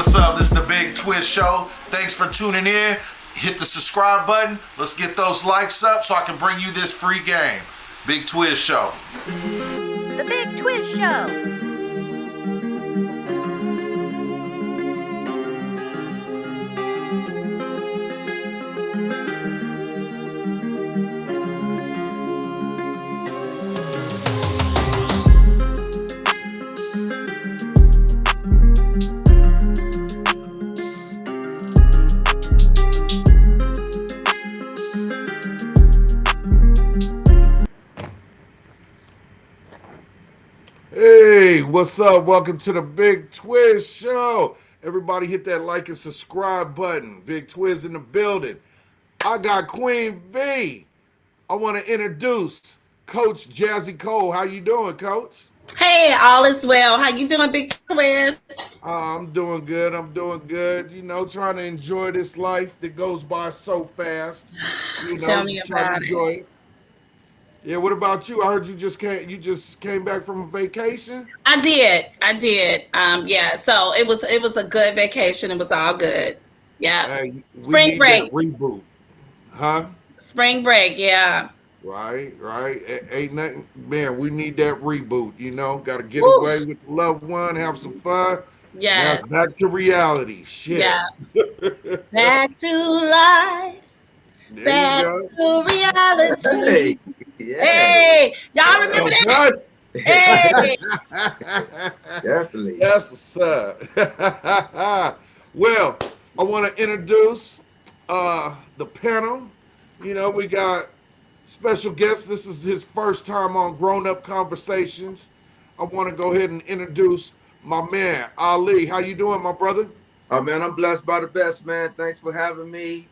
what's up? This is the Big Twizz Show. Thanks for tuning in. Hit the subscribe button. Let's get those likes up so I can bring you this free game. Big Twizz Show. The Big Twizz Show. Hey, what's up? Welcome to the Big Twizz Show. Everybody hit that like and subscribe button. Big Twizz in the building. I got Queen B. I want to introduce Coach Jazzy Cole. How you doing, Coach? Hey, all is well. How you doing, Big Twizz? I'm doing good. You know, trying to enjoy this life that goes by so fast. You know, Tell me about it. Yeah, what about you? I heard you just came back from a vacation. I did. Yeah. So it was a good vacation. It was all good. Yeah. Hey, Spring break reboot, huh? Spring break. Yeah. Right. Ain't nothing, man. We need that reboot. You know, got to get Woo. away with the loved one, have some fun. Yes. Now it's back to reality. Shit. Yeah. Back to life. There Back you to reality. Hey, yeah. Hey, y'all remember that? Hey. Definitely. That's what's up. Well, I want to introduce the panel. You know, we got special guest. This is his first time on Grown Up Conversations. I want to go ahead and introduce my man, Ali. How you doing, my brother? Oh man, I'm blessed by the best, man. Thanks for having me.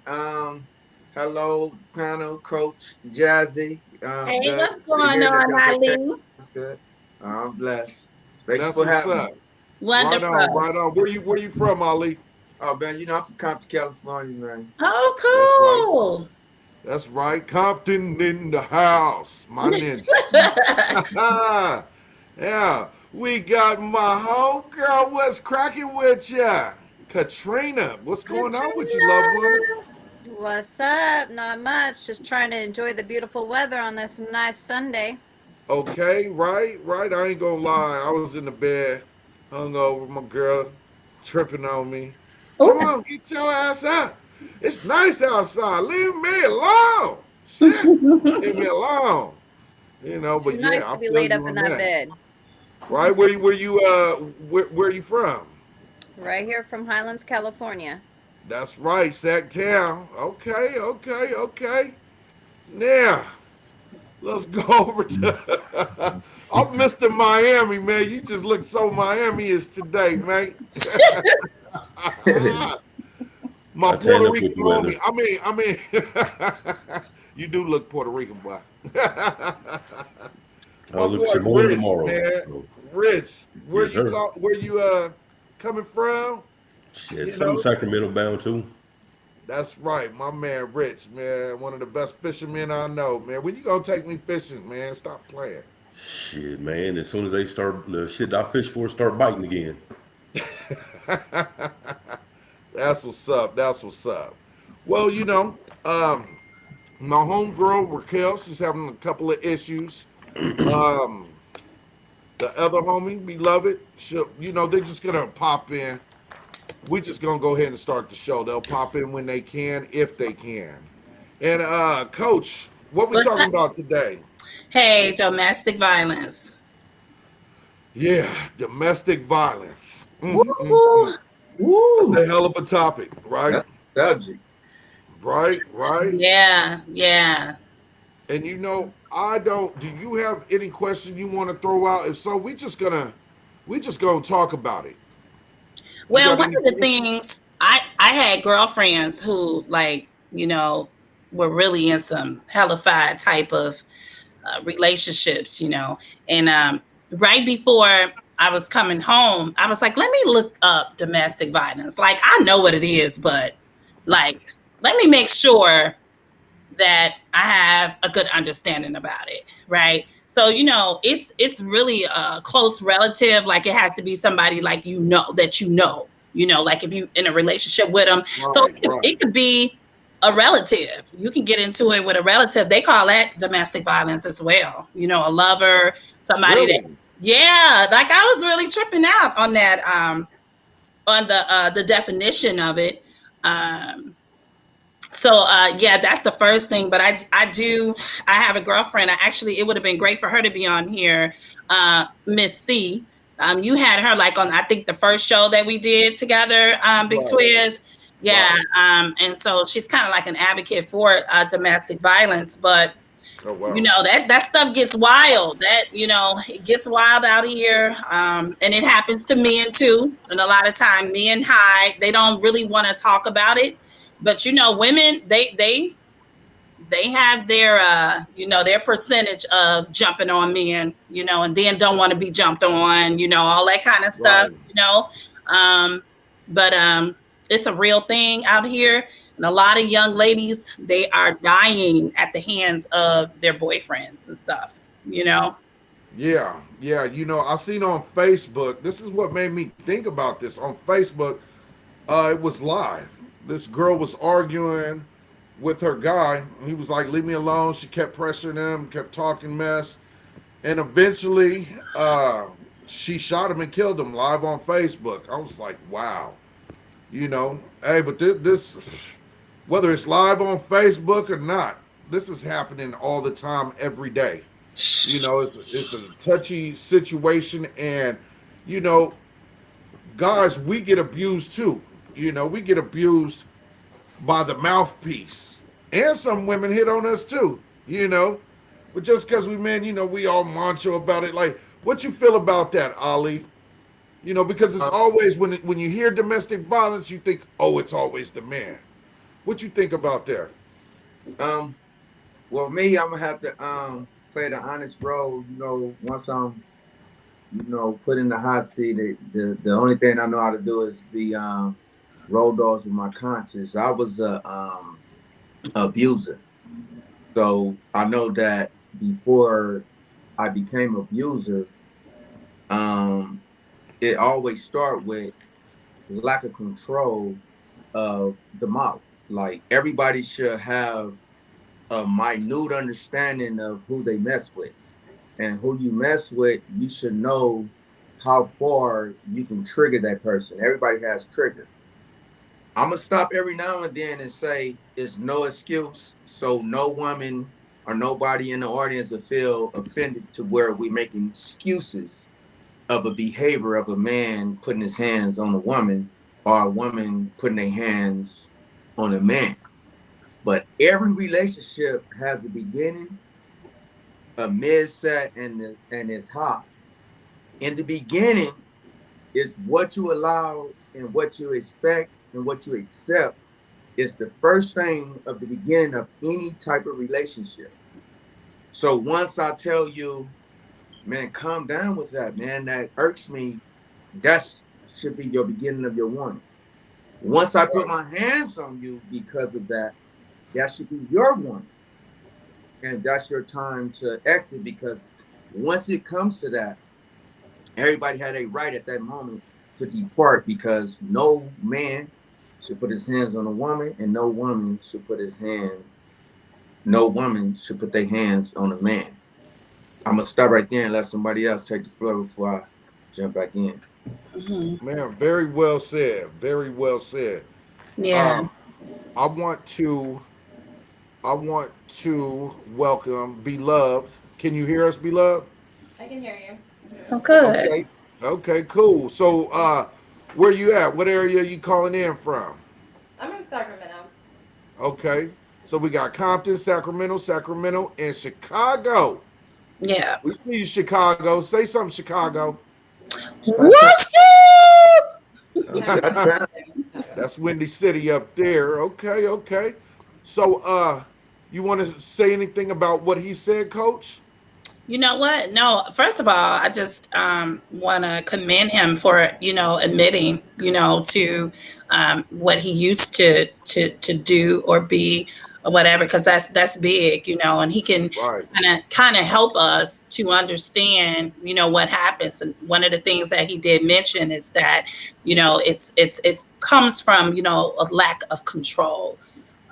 Hello, panel, Coach Jazzy. Hey, what's going on, Ali? That's good. I'm blessed. Thanks That's for what's having up. me. Wonderful. Right on. Where you from, Ali? Oh man, you know I'm from Compton, California, man. Oh, cool. That's right. Compton in the house. My ninja. Yeah. We got my homegirl. What's cracking with ya? Katrina. What's going on with you, loved one? What's up? Not much. Just trying to enjoy the beautiful weather on this nice Sunday. Okay, right. I ain't gonna lie. I was in the bed, hungover. My girl tripping on me. Come on, get your ass out. It's nice outside. Leave me alone. Shit, leave me alone. You know, but Too yeah, nice I to be feel laid you up in on that bed. Right? Where you from? Right here from Highlands, California. That's right, Sacktown. Okay. Now, let's go over to I'm Mr. Miami, man. You just look so Miami-ish today, man. My Puerto Rican homie. I mean, you do look Puerto Rican, boy. I'll look similar Rich, tomorrow. man. So, Rich, where yes, you sir. coming from? shit, some Sacramento bound too. That's right, my man Rich, man. One of the best fishermen I know, man. When you gonna take me fishing, man? Stop playing. Shit, man. As soon as they start the shit I fish for start biting again. That's what's up. Well, you know, my homegirl Raquel, she's having a couple of issues. The other homie, beloved, you know, they're just gonna pop in. We're just gonna go ahead and start the show. They'll pop in when they can, if they can. And Coach, what we talking about today? Hey, domestic violence. Yeah, domestic violence. Woo. That's a hell of a topic, right? That's the subject. Right. Yeah. And you know, do you have any question you want to throw out? If so, we just gonna talk about it. Well, one of the things I had girlfriends who, like, you know, were really in some hellified type of relationships, you know, and right before I was coming home, I was like, let me look up domestic violence. Like, I know what it is, but like, let me make sure that I have a good understanding about it, right? So, you know, it's really a close relative. Like, it has to be somebody like, you know, like if you in a relationship with them. Right, So right. it could be a relative. You can get into it with a relative. They call that domestic violence as well. A lover, somebody that, Really? yeah, like I was really tripping out on that, on the definition of it. So yeah, that's the first thing. But I have a girlfriend. It would have been great for her to be on here, Miss C. You had her like on, I think, the first show that we did together, Big Right, Twizz. Yeah. right. And so she's kind of like an advocate for domestic violence, but Oh, wow. that stuff gets wild. It gets wild out here, and it happens to men too. And a lot of time, men hide. They don't really want to talk about it. But women, they have their percentage of jumping on men, and then don't want to be jumped on, all that kind of stuff, Right. But it's a real thing out here. And a lot of young ladies, they are dying at the hands of their boyfriends and stuff. Yeah, yeah. I seen on Facebook. This is what made me think about this. On Facebook, it was live. This girl was arguing with her guy. He was like, "Leave me alone." She kept pressuring him, kept talking mess, and eventually, she shot him and killed him live on Facebook. I was like, "Wow." Hey, but this, whether it's live on Facebook or not, this is happening all the time, every day. It's a touchy situation, and you know, guys, we get abused too. We get abused by the mouthpiece, and some women hit on us too. But just because we men, we all macho about it. Like, what you feel about that, Ali? Because it's always when you hear domestic violence, you think, oh, it's always the man. What you think about that? Um, well, me, I'm gonna have to play the honest role. Once I'm, put in the hot seat, the only thing I know how to do is be road dogs with my conscience. I was a abuser, so I know that before I became abuser, it always start with lack of control of the mouth. Like, everybody should have a minute understanding of who they mess with, and who you mess with, you should know how far you can trigger that person. Everybody has triggers. I'm gonna stop every now and then and say it's no excuse, so no woman or nobody in the audience will feel offended to where we making excuses of a behavior of a man putting his hands on a woman, or a woman putting their hands on a man. But every relationship has a beginning, a mid-set, and it's high. In the beginning, it's what you allow and what you expect and what you accept is the first thing of the beginning of any type of relationship. So once I tell you, man, calm down with that, man, that irks me, that should be your beginning of your warning. Once I put my hands on you because of that, that should be your warning. And that's your time to exit, because once it comes to that, everybody had a right at that moment to depart, because no man should put his hands on a woman, and no woman should put their hands on a man. I'm gonna stop right there and let somebody else take the floor before I jump back in. Mm-hmm. Man, very well said. Very well said. Yeah. I want to welcome Beloved. Can you hear us, Beloved? I can hear you. Oh, good. Okay. Okay, cool. So where you at? What area are you calling in from? I'm in Sacramento. Okay. So we got Compton, Sacramento, and Chicago. Yeah. We see you, Chicago. Say something, Chicago. What's up? That's Windy City up there. Okay, okay. So you want to say anything about what he said, Coach? You know what? No, first of all, I just want to commend him for, admitting, to what he used to do or be or whatever, because that's big, and he can Right. kind of help us to understand, what happens. And one of the things that he did mention is that, it comes from, a lack of control,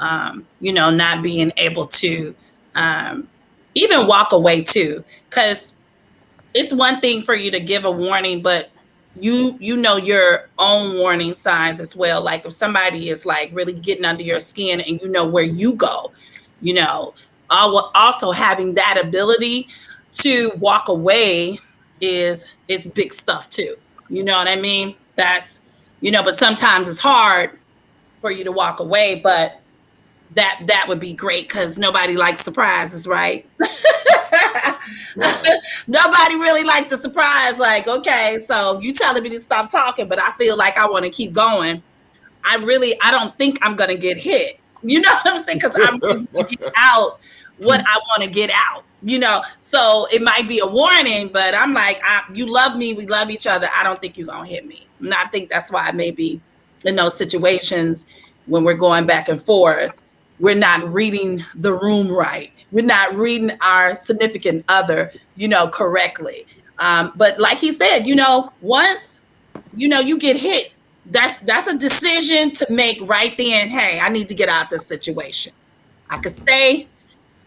not being able to even walk away too, because it's one thing for you to give a warning, but you know your own warning signs as well. Like if somebody is like really getting under your skin and you know where you go, you know, also having that ability to walk away is big stuff too. You know what I mean? That's but sometimes it's hard for you to walk away, but that would be great because nobody likes surprises, right? Right. Nobody really liked the surprise. Like, okay, so you telling me to stop talking, but I feel like I want to keep going. I don't think I'm gonna get hit. You know what I'm saying? Because I'm really gonna get out what I want to get out. So it might be a warning, but I'm like, you love me, we love each other. I don't think you're gonna hit me. And I think that's why maybe in those situations when we're going back and forth, we're not reading the room right. We're not reading our significant other, correctly. But like he said, once, you get hit, that's a decision to make right then. Hey, I need to get out of this situation. I could stay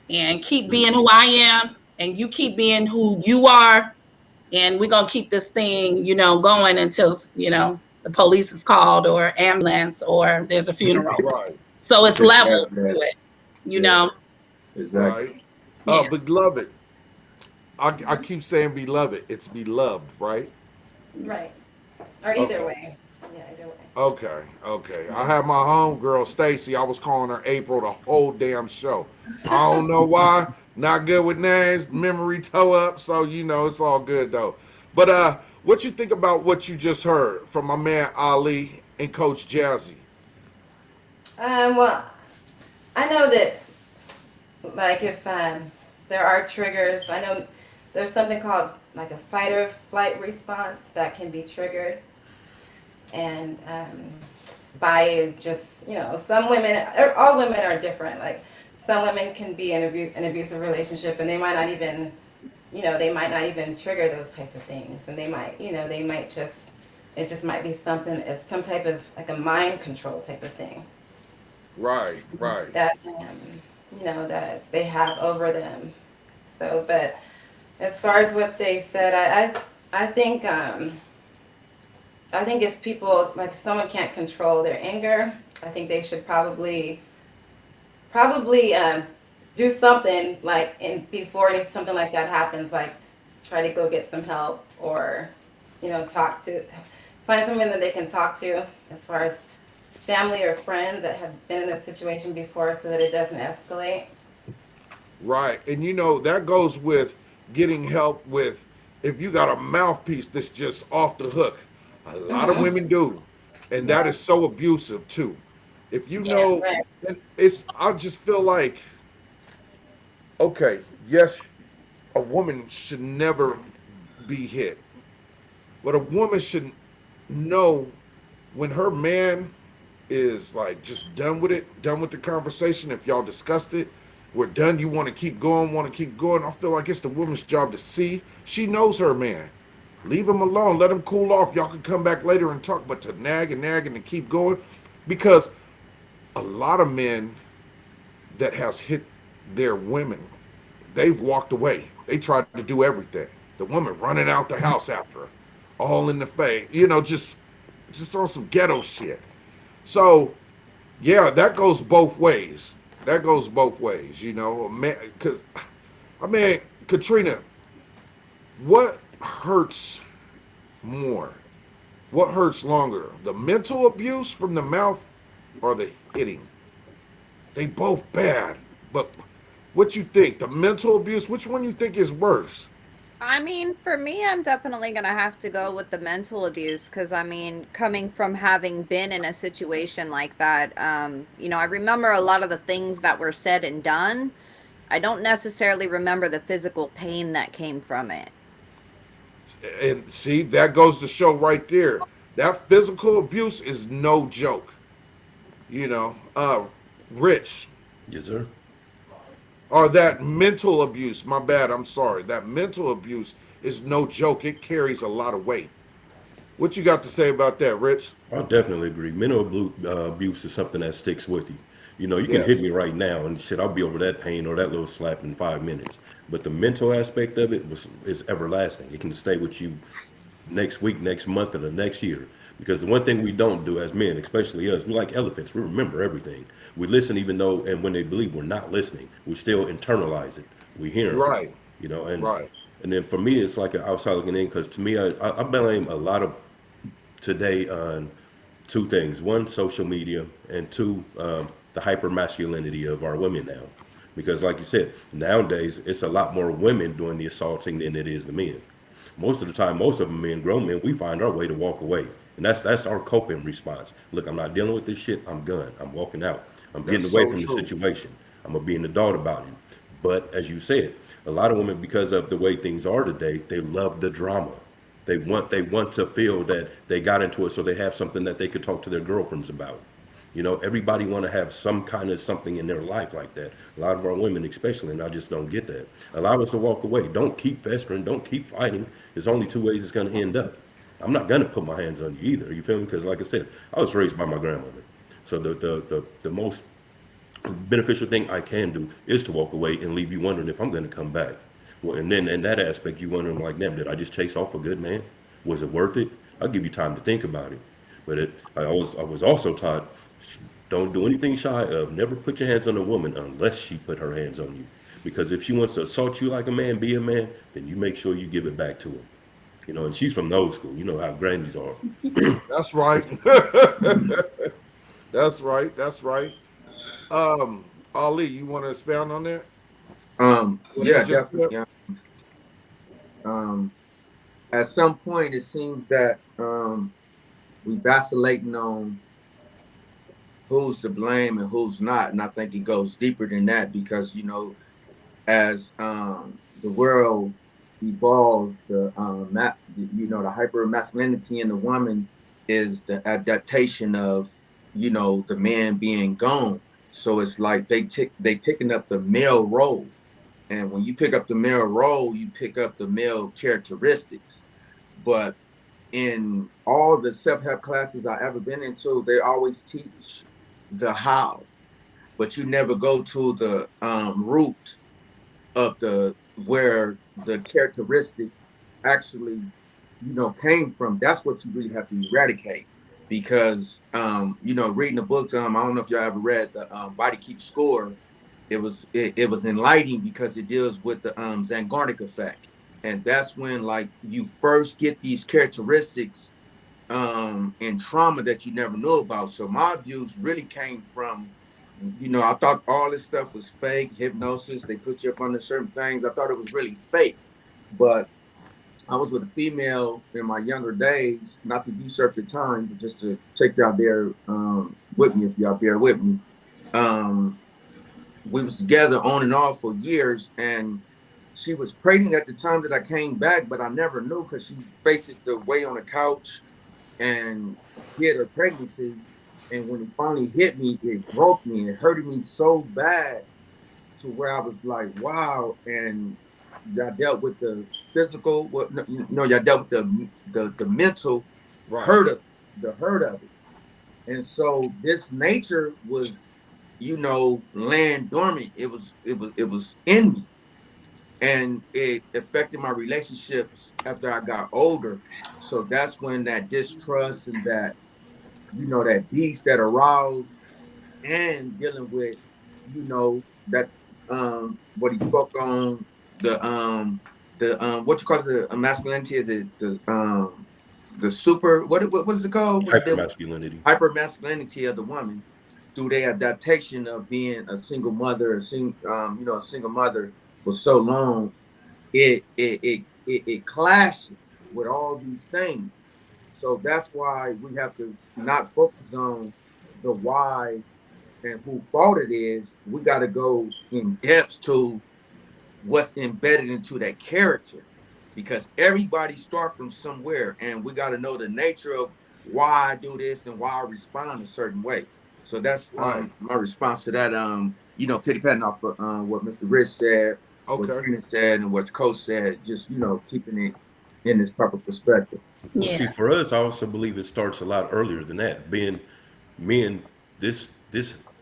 and keep being who I am, and you keep being who you are. And we're going to keep this thing, going until, the police is called or ambulance or there's a funeral. Right. So it's level to it, know? Exactly. Right. Yeah. Beloved. I keep saying beloved. It's beloved, right? Right. Or either Okay. way. Yeah, either way. Okay. I had my homegirl Stacy. I was calling her April the whole damn show. I don't know why. Not good with names. Memory toe up. So it's all good though. But what you think about what you just heard from my man Ali and Coach Jazzy? Well, I know that, like, if there are triggers, I know there's something called like a fight or flight response that can be triggered, and by just some women, all women are different. Like some women can be in an abusive relationship, and they might not even, trigger those type of things, and they might just, it just might be something as some type of like a mind control type of thing. Right. That that they have over them. So, but as far as what they said, I think if people, like, if someone can't control their anger, I think they should probably do something before something like that happens, like try to go get some help, or find someone that they can talk to, as far as family or friends that have been in this situation before, so that it doesn't escalate. Right. And that goes with getting help with if you got a mouthpiece that's just off the hook. A lot of women do. And that is so abusive too. If Right. I just feel like, okay, yes, a woman should never be hit. But a woman should know when her man is like just done with it, done with the conversation. If y'all discussed it, we're done. You want to keep going, I feel like it's the woman's job to see. She knows her man. Leave him alone. Let him cool off. Y'all can come back later and talk, but to nag and to keep going, because a lot of men that has hit their women, they've walked away. They tried to do everything. The woman running out the house after her, all in the face, just on some ghetto shit. So, yeah, that goes both ways. Because, Katrina, what hurts more? What hurts longer? The mental abuse from the mouth or the hitting? They both bad. But what you think? The mental abuse, which one you think is worse? I mean, for me, I'm definitely going to have to go with the mental abuse because, coming from having been in a situation like that, I remember a lot of the things that were said and done. I don't necessarily remember the physical pain that came from it. And see, that goes to show right there. That physical abuse is no joke. Rich, Yes, sir. Or that mental abuse. My bad. I'm sorry. That mental abuse is no joke. It carries a lot of weight. What you got to say about that, Rich? I definitely agree. Abuse is something that sticks with you. You know, you can hit me Yes. right now and shit, I'll be over that pain or that little slap in 5 minutes. But the mental aspect of it is everlasting. It can stay with you next week, next month, or the next year. Because the one thing we don't do as men, especially us, we like elephants. We remember everything. We listen even though, and when they believe we're not listening, we still internalize it. We hear them, Right. you know. Right. And then for me, it's like an outside looking in. Because to me, I blame a lot of today on two things: one, social media, and two, the hyper masculinity of our women now. Because, like you said, nowadays it's a lot more women doing the assaulting than it is the men. Most of the time, most of them men, grown men, we find our way to walk away, and that's our coping response. Look, I'm not dealing with this shit. I'm done. I'm walking out. I'm That's getting away so from the true. situation. I'm gonna be an adult about it. But as you said, a lot of women, because of the way things are today, they love the drama. They want to feel that they got into it, so they have something that they could talk to their girlfriends about. You know, everybody want to have some kind of something in their life like that. A lot of our women, especially, and I just don't get that. Allow us to walk away. Don't keep festering. Don't keep fighting. There's only two ways it's going to end up. I'm not going to put my hands on you either. You feel me? Because, like I said, I was raised by my grandmother. So the most beneficial thing I can do is to walk away and leave you wondering if I'm going to come back. Well, and then in that aspect, you wondering like, damn, did I just chase off a good man? Was it worth it? I'll give you time to think about it. But I was also taught, don't do anything shy of. Never put your hands on a woman unless she put her hands on you. Because if she wants to assault you like a man, be a man, then you make sure you give it back to her. You know, and she's from the old school. You know how grannies are. That's right. That's right. That's right. Ali, you want to expound on that? What he Yeah, just definitely. said? Yeah. Um, at some point, it seems that we vacillating on who's to blame and who's not, and I think it goes deeper than that because as the world evolves, the hyper masculinity in the woman is the adaptation of the man being gone. So it's like they picking up the male role, and when you pick up the male role, you pick up the male characteristics. But in all the self-help classes I ever been into, they always teach the how, but you never go to the root of the where the characteristic actually came from. That's what you really have to eradicate because reading the book, I don't know if y'all ever read the Body Keeps Score. It was enlightening because it deals with the Zangarnic effect, and that's when like you first get these characteristics and trauma that you never knew about. So my abuse really came from, I thought all this stuff was fake, hypnosis. They put you up under certain things. I thought it was really fake. But I was with a female in my younger days, not to usurp your time, but just to take y'all there with me, if y'all bear with me. Um, we was together on and off for years, and she was pregnant at the time that I came back, but I never knew because she faced it the way on the couch and hid her pregnancy. And when it finally hit me, it broke me. It hurted me so bad to where I was like, wow. And y'all dealt with the physical, y'all dealt with the mental Right. hurt of it. And so this nature was, laying dormant. It was in me. And it affected my relationships after I got older. So that's when that distrust and that beast that aroused and dealing with, that what he spoke on the what you call it, the masculinity, is it the super what is it called when you Hyper deal with masculinity. hyper masculinity of the woman through their adaptation of being a single mother, a single mother for so long. It clashes with all these things. So that's why we have to not focus on the why and who fault it is. We got to go in depth to what's embedded into that character, because everybody start from somewhere, and we got to know the nature of why I do this and why I respond a certain way. So that's Right. my response to that Pity patting off of what Mr. Rich said, what Okay. Trina said, and what Coach said. Just keeping it in this proper perspective. Well, see, Yeah. for us, I also believe it starts a lot earlier than that. Being men, this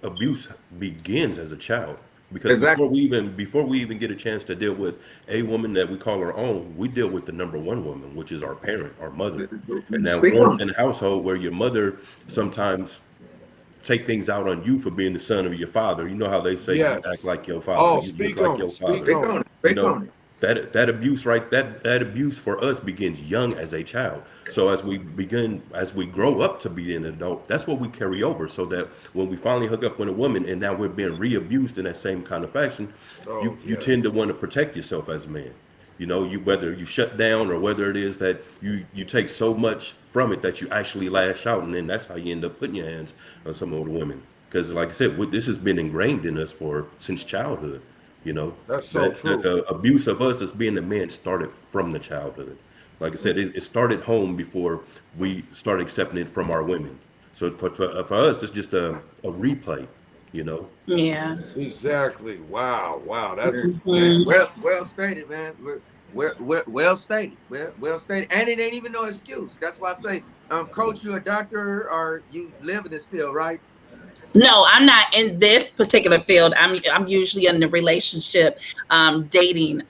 abuse begins as a child because Exactly. before we even get a chance to deal with a woman that we call our own, we deal with the number one woman, which is our parent, our mother. And now Speak growing up on in it. a household where your mother sometimes take things out on you for being the son of your father. You know how they say you act Yes. like your father, Oh, you look speak like on your it. Speak father. Speak on on it. it. You Speak know, on it. that abuse, right? That abuse for us begins young as a child. So as we grow up to be an adult, that's what we carry over. So that when we finally hook up with a woman and now we're being re-abused in that same kind of fashion, Oh, you yes. tend to want to protect yourself as a man. You whether you shut down or whether it is that you take so much from it that you actually lash out, and then that's how you end up putting your hands on some older women. Because, like I said, this has been ingrained in us for since childhood. That's so That true. the abuse of us as being a man started from the childhood. Like I said, it started home before we started accepting it from our women. So for us, it's just a replay. You know. Yeah. Exactly. Wow. Wow. That's Man, Hmm. well stated, man. Well stated. Well stated. And it ain't even no excuse. That's why I say, Coach, you a doctor or you live in this field, right? No, I'm not in this particular field. I'm usually in the relationship, dating,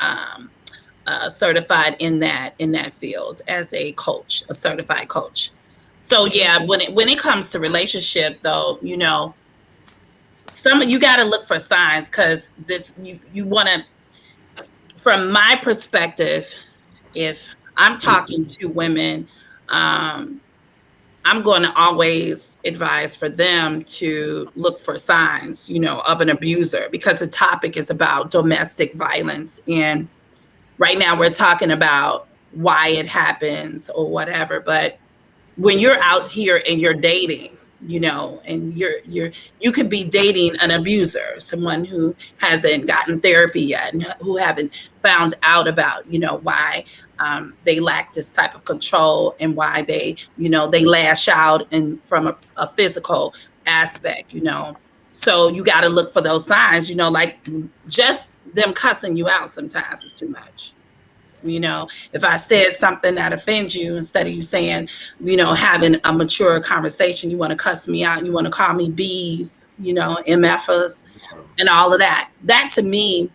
certified in that field as a coach, a certified coach. So okay. yeah, when it comes to relationship, though, some you got to look for signs because this you want to. From my perspective, if I'm talking to women, um, I'm going to always advise for them to look for signs, of an abuser because the topic is about domestic violence. And right now we're talking about why it happens or whatever. But when you're out here and you're dating, and you could be dating an abuser, someone who hasn't gotten therapy yet and who haven't found out about, why they lack this type of control and why they lash out and from a physical aspect. So you got to look for those signs, like just them cussing you out sometimes is too much. If I said something that offends you, instead of you saying, having a mature conversation, you want to cuss me out, you want to call me bees, MFers and all of that. That to me,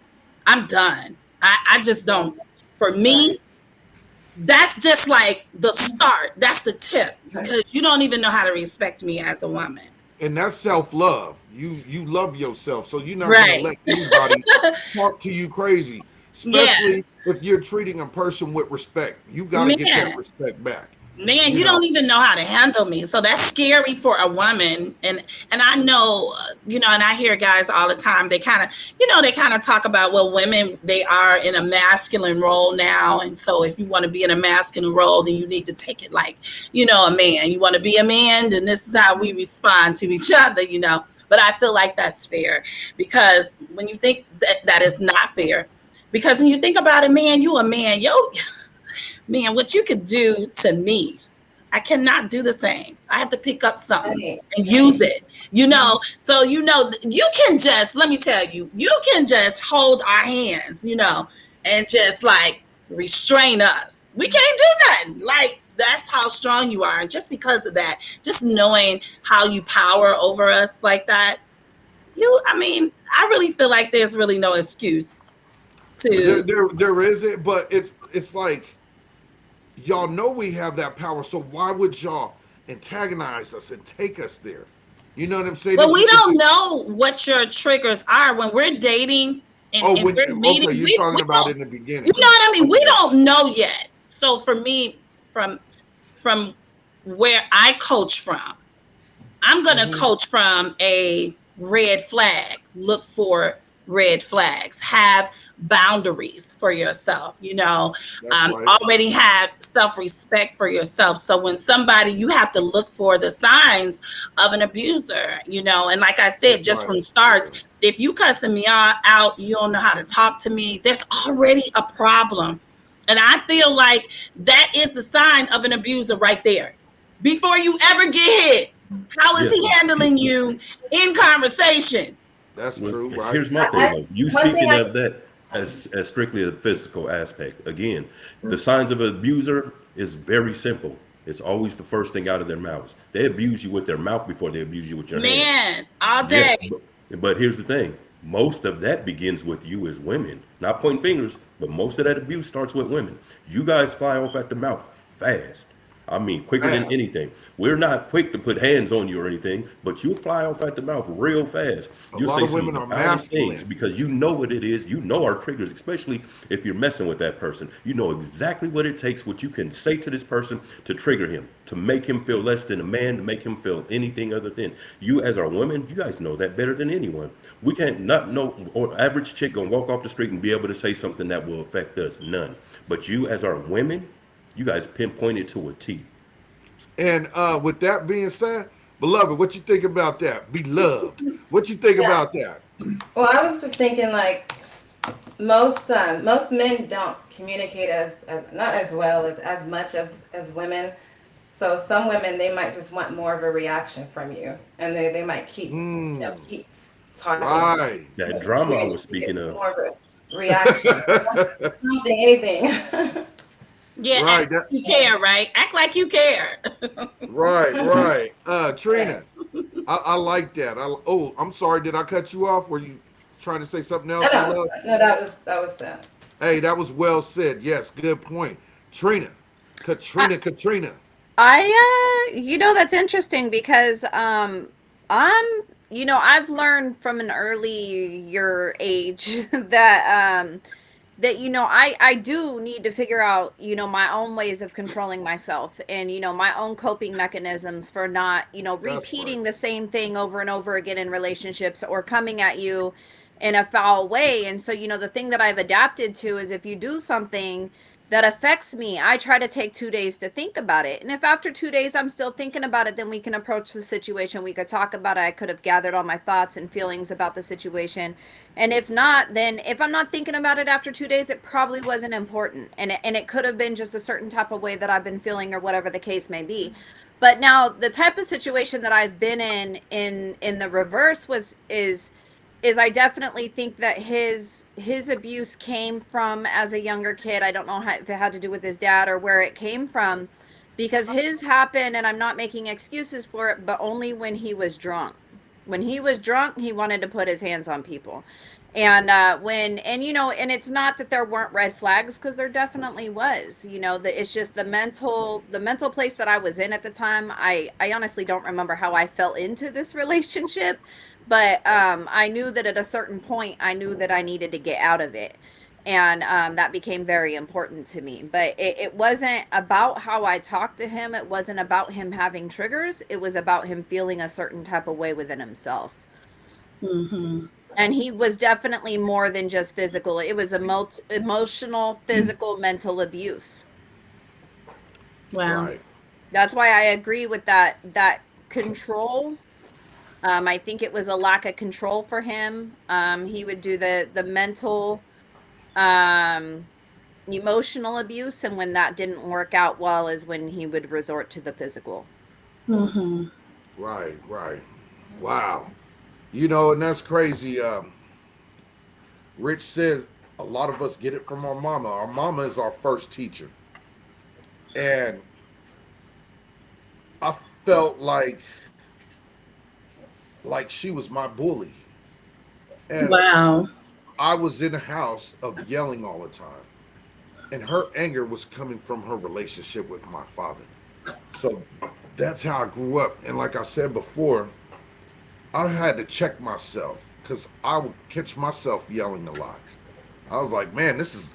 I'm done. I just don't, for Right. me, that's just like the start. That's the tip Right. because you don't even know how to respect me as a woman. And that's self love. You love yourself, so you're not gonna Right. let anybody talk to you crazy, Yeah. especially if you're treating a person with respect. You got to get that Man. respect back. Man, You you know. don't even know how to handle me. So that's scary for a woman. And I know, and I hear guys all the time, they kind of talk about, well, women, they are in a masculine role now. And so if you want to be in a masculine role, then you need to take it like, a man. You want to be a man, then this is how we respond to each other. But I feel like that's fair because when you think that is not fair, because when you think about it, man, you a man, yo, man, what you could do to me, I cannot do the same. I have to pick up something Right. and use Right. it, So, you can just, let me tell you, you can just hold our hands, and just like restrain us. We can't do nothing. Like, that's how strong you are. And just because of that, just knowing how you power over us like that, I mean, I really feel like there's really no excuse There, to, there isn't, but it's like y'all know we have that power. So why would y'all antagonize us and take us there? You know what I'm saying? well, we It don't just know what your triggers are when we're dating oh and when we're okay, meeting. you're We talking about don't, in the you beginning. know what I mean? We Okay, don't know yet. So for me, from where I coach from, I'm going to hmm coach from a red flag. Look for red flags. Have boundaries for yourself. that's right. Already have self respect for yourself. So when somebody, you have to look for the signs of an abuser. And like I said, That's just right. from Yeah. starts, if you cussing me out, you don't know how to talk to me. There's already a problem. And I feel like that is the sign of an abuser right there. Before you ever get hit, how is Yeah. he handling you in conversation? That's Well, true, right? here's my thing I though. You one thing speaking I of that as strictly a physical aspect. Again, the signs of an abuser is very simple. It's always the first thing out of their mouths. They abuse you with their mouth before they abuse you with your hands. Man, all Yes, day. but here's the thing. Most of that begins with you as women. Not pointing fingers, but most of that abuse starts with women. You guys fly off at the mouth fast. I mean, quicker than Fast. anything. We're not quick to put hands on you or anything, but you'll fly off at the mouth real fast. A You'll lot say of some of women the are vilest things masculine. because you know what it is. You know our triggers, especially if you're messing with that person. You know exactly what it takes, what you can say to this person to trigger him, to make him feel less than a man, to make him feel anything other than. You as our women, you guys know that better than anyone. We can't not know, or average chick gonna walk off the street and be able to say something that will affect us. None. But you as our women, you guys pinpoint it to a T. And with that being said, beloved, what you think about that? Beloved, what you think yeah. about that? Well, I was just thinking like most men don't communicate as not as well as much as women. So some women they might just want more of a reaction from you, and they might keep Mm, keep talking. right. That But drama I you was speaking get of. more of a reaction, something, anything. Yeah, act Right. like That. you care, right? Act like you care. Right. Right. Right. Trina, I like that. Oh, I'm sorry. Did I cut you off? Were you trying to say something No, else, no, beloved? no. That was. Hey, that was well said. Yes, good point. Trina, Katrina. That's interesting because I'm, I've learned from an earlier age that I do need to figure out my own ways of controlling myself and my own coping mechanisms for not That's right. repeating the same thing over and over again in relationships or coming at you in a foul way. And so the thing that I've adapted to is if you do something that affects me, I try to take 2 days to think about it. And if after 2 days I'm still thinking about it, then we can approach the situation. We could talk about it. I could have gathered all my thoughts and feelings about the situation. And if not, then if I'm not thinking about it after 2 days, it probably wasn't important. And it could have been just a certain type of way that I've been feeling or whatever the case may be. But now the type of situation that I've been in the reverse is I definitely think that his abuse came from as a younger kid. I don't know if it had to do with his dad or where it came from, because his happened, and I'm not making excuses for it, but only when he was drunk. When he was drunk, he wanted to put his hands on people. And and it's not that there weren't red flags, because there definitely was. It's just the mental place that I was in at the time. I honestly don't remember how I fell into this relationship, but I knew that at a certain point I knew that I needed to get out of it, and that became very important to me. But it wasn't about how I talked to him. It wasn't about him having triggers. It was about him feeling a certain type of way within himself. Hmm. And he was definitely more than just physical. It was emotional, physical, mental abuse. Wow. Right. That's why I agree with that control. I think it was a lack of control for him. He would do the mental, um, emotional abuse, and when that didn't work out well, is when he would resort to the physical. Hmm. Right. Right. Wow. And that's crazy. Rich says a lot of us get it from our mama. Our mama is our first teacher. And I felt like she was my bully. And Wow. I was in a house of yelling all the time. And her anger was coming from her relationship with my father. So that's how I grew up. And like I said before, I had to check myself because I would catch myself yelling a lot. I was like, man, this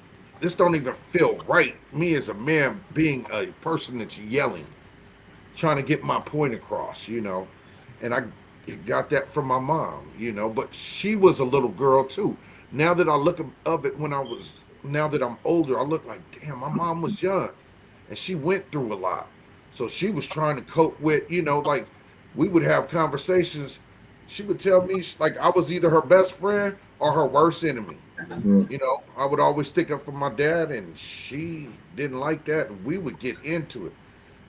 don't even feel right. Me as a man being a person that's yelling, trying to get my point across. And I got that from my mom. But she was a little girl too. Now that I look of it now that I'm older, I look like, damn, my mom was young and she went through a lot. So she was trying to cope with, like we would have conversations. She would tell me like I was either her best friend or her worst enemy. Mhm. I would always stick up for my dad, and she didn't like that, and we would get into it.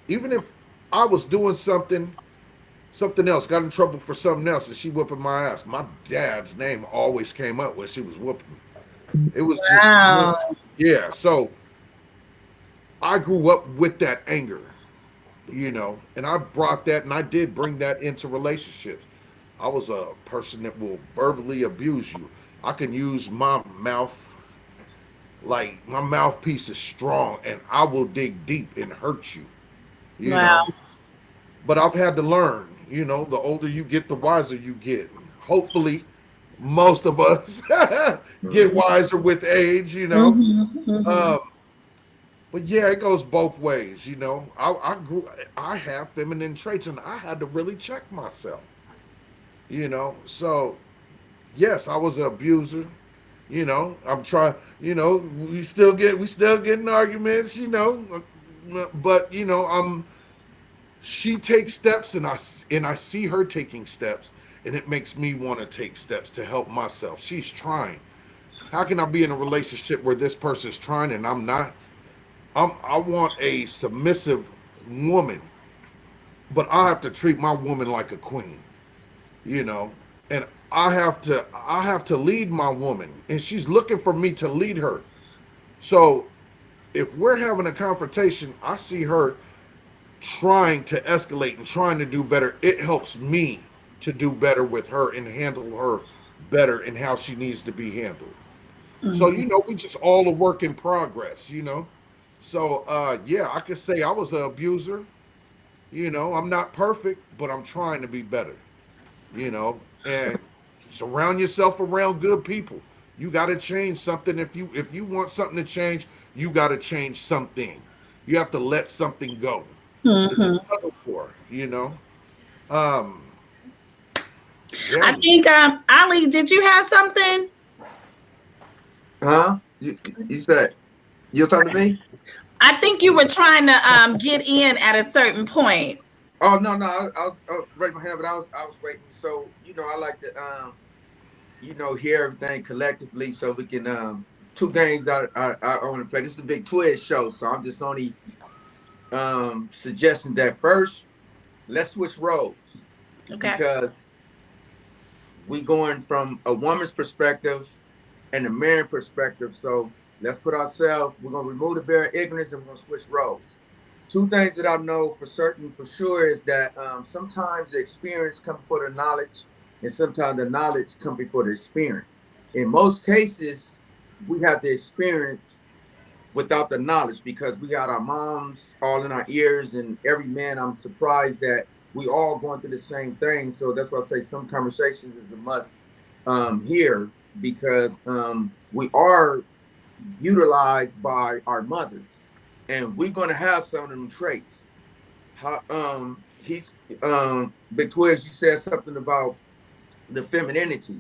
Even if I was doing something something else, got in trouble for something else, and she whooping my ass. My dad's name always came up when she was whooping me. It was just, Wow. yeah. So I grew up with that anger, and I brought that, and I did bring that into relationships. I was a person that will verbally abuse you. I can use my mouth, like my mouthpiece is strong, and I will dig deep and hurt you, you Wow. know. But I've had to learn, the older you get, the wiser you get. Hopefully, most of us get wiser with age. Hmm. Um, but yeah, it goes both ways. I have feminine traits, and I had to really check myself. So yes, I was an abuser. I'm trying. We still get in arguments. But she takes steps, and I see her taking steps, and it makes me want to take steps to help myself. She's trying. How can I be in a relationship where this person's trying and I'm not? I want a submissive woman, but I have to treat my woman like a queen, you know, and I have to lead my woman, and she's looking for me to lead her. So if we're having a confrontation, I see her trying to escalate and trying to do better. It helps me to do better with her and handle her better and how she needs to be handled. So we just all a work in progress. So yeah, I could say I was an abuser. I'm not perfect, but I'm trying to be better. And surround yourself around good people. You got to change something. If you want something to change, you got to change something. You have to let something go. It's a Hmm. tug of war. Um, yeah, I think, Ali, did you have something? Huh? You said you're talking to me? I think you were trying to get in at a certain point. Oh no, no, I was raising my hand, but I was waiting. So I like to hear everything collectively, so we can two games I want to play. This is a big Twizz show, so I'm just only suggesting that first. Let's switch roles Okay. because we going from a woman's perspective and a man perspective. So let's put ourselves. We're gonna remove the bear of ignorance and we're gonna switch roles. Two things that I know for certain, for sure, is that sometimes the experience comes before the knowledge, and sometimes the knowledge comes before the experience. In most cases, we have the experience without the knowledge because we got our moms all in our ears, and every man, I'm surprised that we all going through the same thing. So that's why I say some conversations is a must here because we are utilized by our mothers, and we're going to have some of them traits. How he's Big Twizz, you said something about the femininity,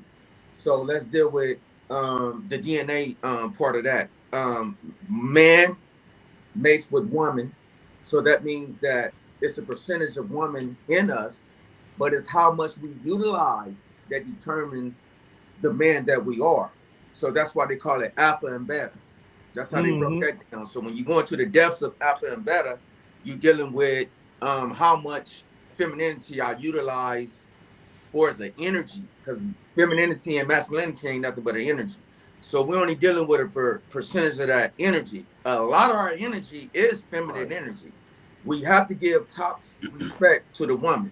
so let's deal with the DNA part of that. Man mates with woman, so that means that it's a percentage of woman in us, but it's how much we utilize that determines the man that we are. So that's why they call it alpha and beta. That's how they broke hmm that down. So when you go into the depths of alpha and beta, you're dealing with how much femininity I utilize for as an energy, because femininity and masculinity ain't nothing but an energy. So we're only dealing with a percentage of that energy. A lot of our energy is feminine right, energy. We have to give top respect to the woman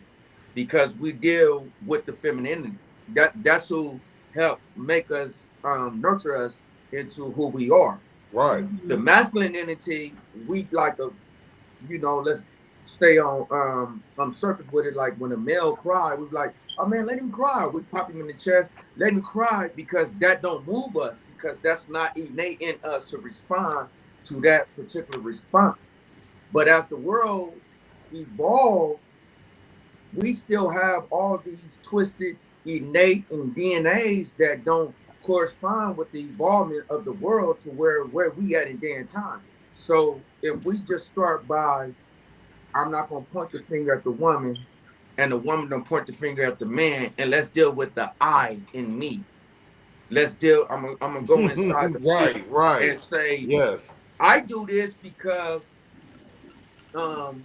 because we deal with the femininity. That's who help make us nurture us into who we are. right. The masculine entity, we like a, let's stay on surface with it. Like when a male cry, we be like, oh man, let him cry. We pop him in the chest, let him cry because that don't move us because that's not innate in us to respond to that particular response. But as the world evolved, we still have all these twisted innate and DNAs that don't correspond with the evolvement of the world to where we at in day and time. So if we just start by, I'm not gonna point the finger at the woman, and the woman don't point the finger at the man, and let's deal with the I in me. Let's deal. I'm gonna go inside the me Right, right. and say Yes. I do this because um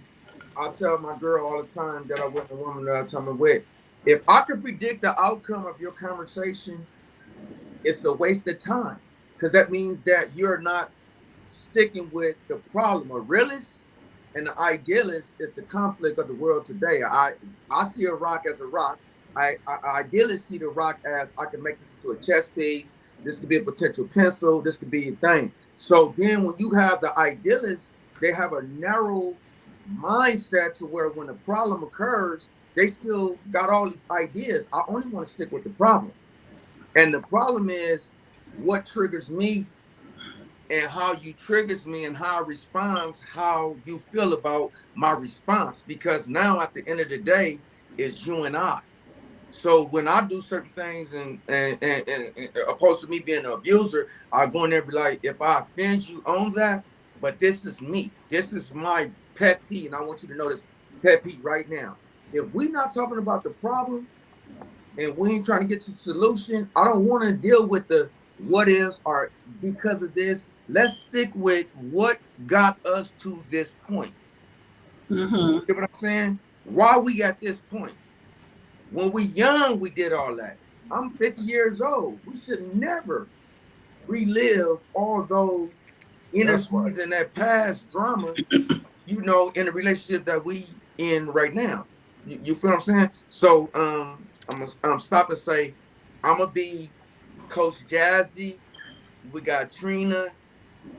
I tell my girl all the time that I with the woman that I'm talking with. If I could predict the outcome of your conversation, it's a waste of time because that means that you're not sticking with the problem. A realist and the idealist is the conflict of the world today. I see a rock as a rock. I ideally see the rock as I can make this into a chess piece. This could be a potential pencil. This could be a thing. So then when you have the idealist, they have a narrow mindset to where when a problem occurs, they still got all these ideas. I only want to stick with the problem. And the problem is what triggers me and how you triggers me and how I responds, how you feel about my response. Because now at the end of the day, it's you and I. So when I do certain things and opposed to me being an abuser, I go in there and be like, if I offend you on that, but this is me. This is my pet peeve. And I want you to know this pet peeve right now. If we're not talking about the problem and we ain't trying to get to the solution, I don't want to deal with the what ifs or because of this. Let's stick with what got us to this point. Mm-hmm. You know what I'm saying? Why we at this point? When we young, we did all that. I'm 50 years old. We should never relive all those interviews and that past drama, you know, in the relationship that we in right now. You feel what I'm saying? So I'm gonna stop and say, I'm gonna be Coach Jazzy. We got Trina.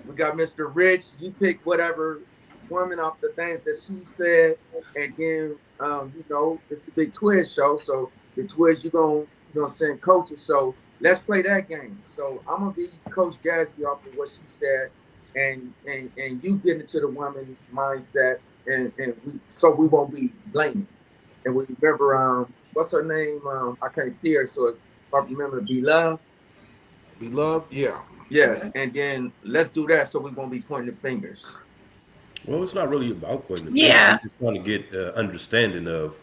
We got Mr. Rich. You pick whatever woman off the things that she said, and then you know, it's the big Twizz show. So the Twizz, you gonna send coaches. So let's play that game. So I'm gonna be Coach Jazzy off of what she said, and you get into the woman mindset, and so we won't be blaming. And we remember what's her name? I can't see her, so it's if I remember Beloved. Beloved, yeah. Yes, and then let's do that so we won't be pointing the fingers. Well, it's not really about pointing the fingers. Yeah. It's just trying to get understanding of,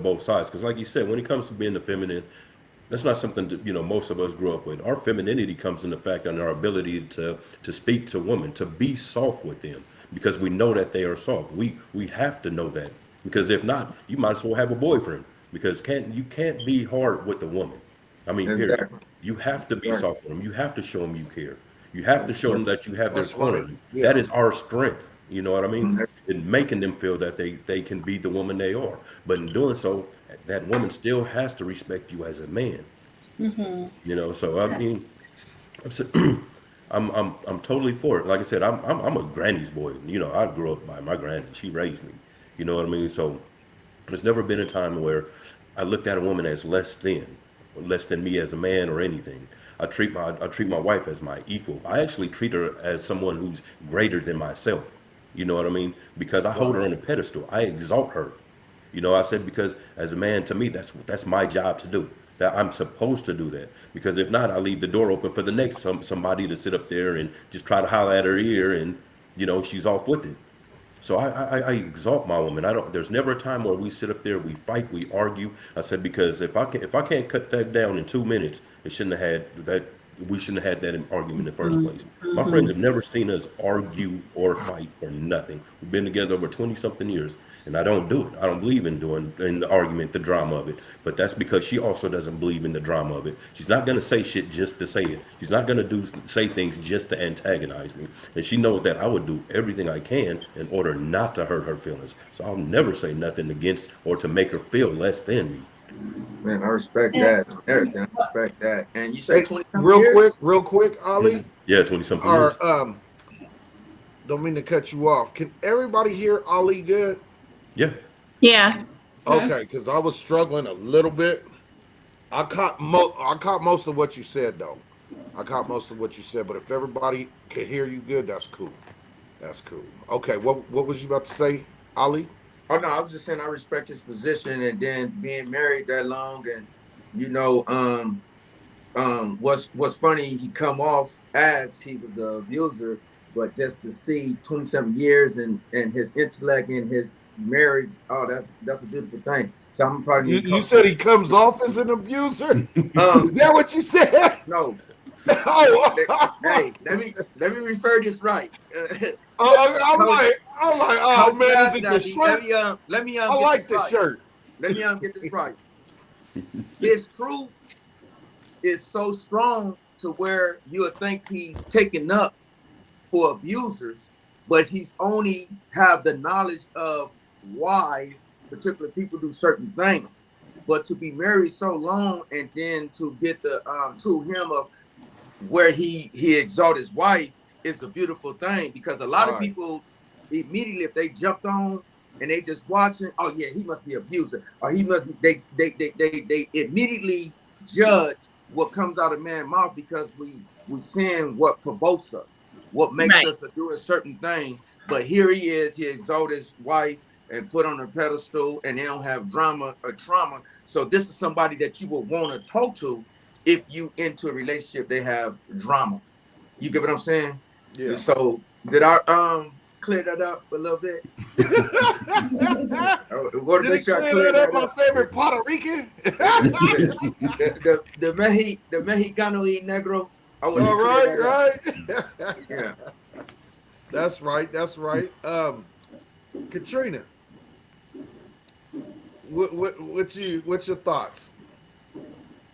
both sides. Because, like you said, when it comes to being the feminine, that's not something that, most of us grew up with. Our femininity comes in the fact and our ability to speak to women, to be soft with them, because we know that they are soft. We have to know that, because if not, you might as well have a boyfriend, because you can't be hard with the woman. I mean, period. Exactly. You have to be Right. soft with them. You have to show them you care. You have to show them that you have their That's corner. right. Yeah. That is our strength. You know what I mean? Mhm. In making them feel that they can be the woman they are. But in doing so, that woman still has to respect you as a man. So I mean, I'm s- I'm totally for it. Like I said, I'm a granny's boy. I grew up by my granny. She raised me. You know what I mean? So there's never been a time where I looked at a woman as less than me as a man or anything. I treat my wife as my equal. I actually treat her as someone who's greater than myself. You know what I mean? Because I hold her on a pedestal. I exalt her. I said, because as a man, to me, that's my job to do. That I'm supposed to do that. Because if not, I leave the door open for the next somebody to sit up there and just try to holler at her ear, and she's off with it. So I exalt my woman. There's never a time where we sit up there, we fight, we argue. I said, because if I can't cut that down in 2 minutes, it shouldn't have had that. We shouldn't have had that argument in the first place. My friends have never seen us argue or fight for nothing. We've been together over 20 something years, and I don't do it. I don't believe in doing in the argument, the drama of it. But that's because she also doesn't believe in the drama of it. She's not gonna say shit just to say it. She's not gonna say things just to antagonize me. And she knows that I would do everything I can in order not to hurt her feelings. So I'll never say nothing against or to make her feel less than me. Man, I respect that. Everything. I respect that. And you say Hey, 20 real quick, Ali. Yeah, 20 something years. Or don't mean to cut you off. Can everybody hear Ali good? Yeah. Yeah. Okay, because I was struggling a little bit. I caught most of what you said though. I caught most of what you said, but if everybody can hear you good, that's cool. That's cool. Okay, what was you about to say, Ali? Oh no, I was just saying I respect his position, and then being married that long, and what's funny, he come off as he was an abuser, but just to see 27 years and his intellect and his marriage, oh, that's a beautiful thing. So I'm probably You said he comes off as an abuser. Is that what you said? no. Oh, Hey, let me refer this right. I'm like, I'm like, oh Coach man, is Bass, it now the see, let shirt? me let me I get this like the right. shirt. Let me get this right. His truth is so strong to where you'll think he's taken up for abusers, but he's only have the knowledge of why particular people do certain things. But to be married so long and then to get the true him of where he exalt his wife is a beautiful thing, because a lot of Right. people immediately, if they jumped on and they just watching, oh yeah, he must be abuser, or he must be, they immediately judge what comes out of man's mouth, because we seeing what provokes us, what makes Right. us do a certain thing. But here he is, he exalt his wife and put on a pedestal, and they don't have drama or trauma. So this is somebody that you would want to talk to if you into a relationship they have drama. You get what I'm saying? Yeah. So did I clear that up a little bit? I want to Did make it sure I clear clear that up, that my up. favorite Puerto Rican? The Mexicano y Negro. I want to All clear right, that up. right. Yeah. That's right. That's right. Katrina, what's your thoughts?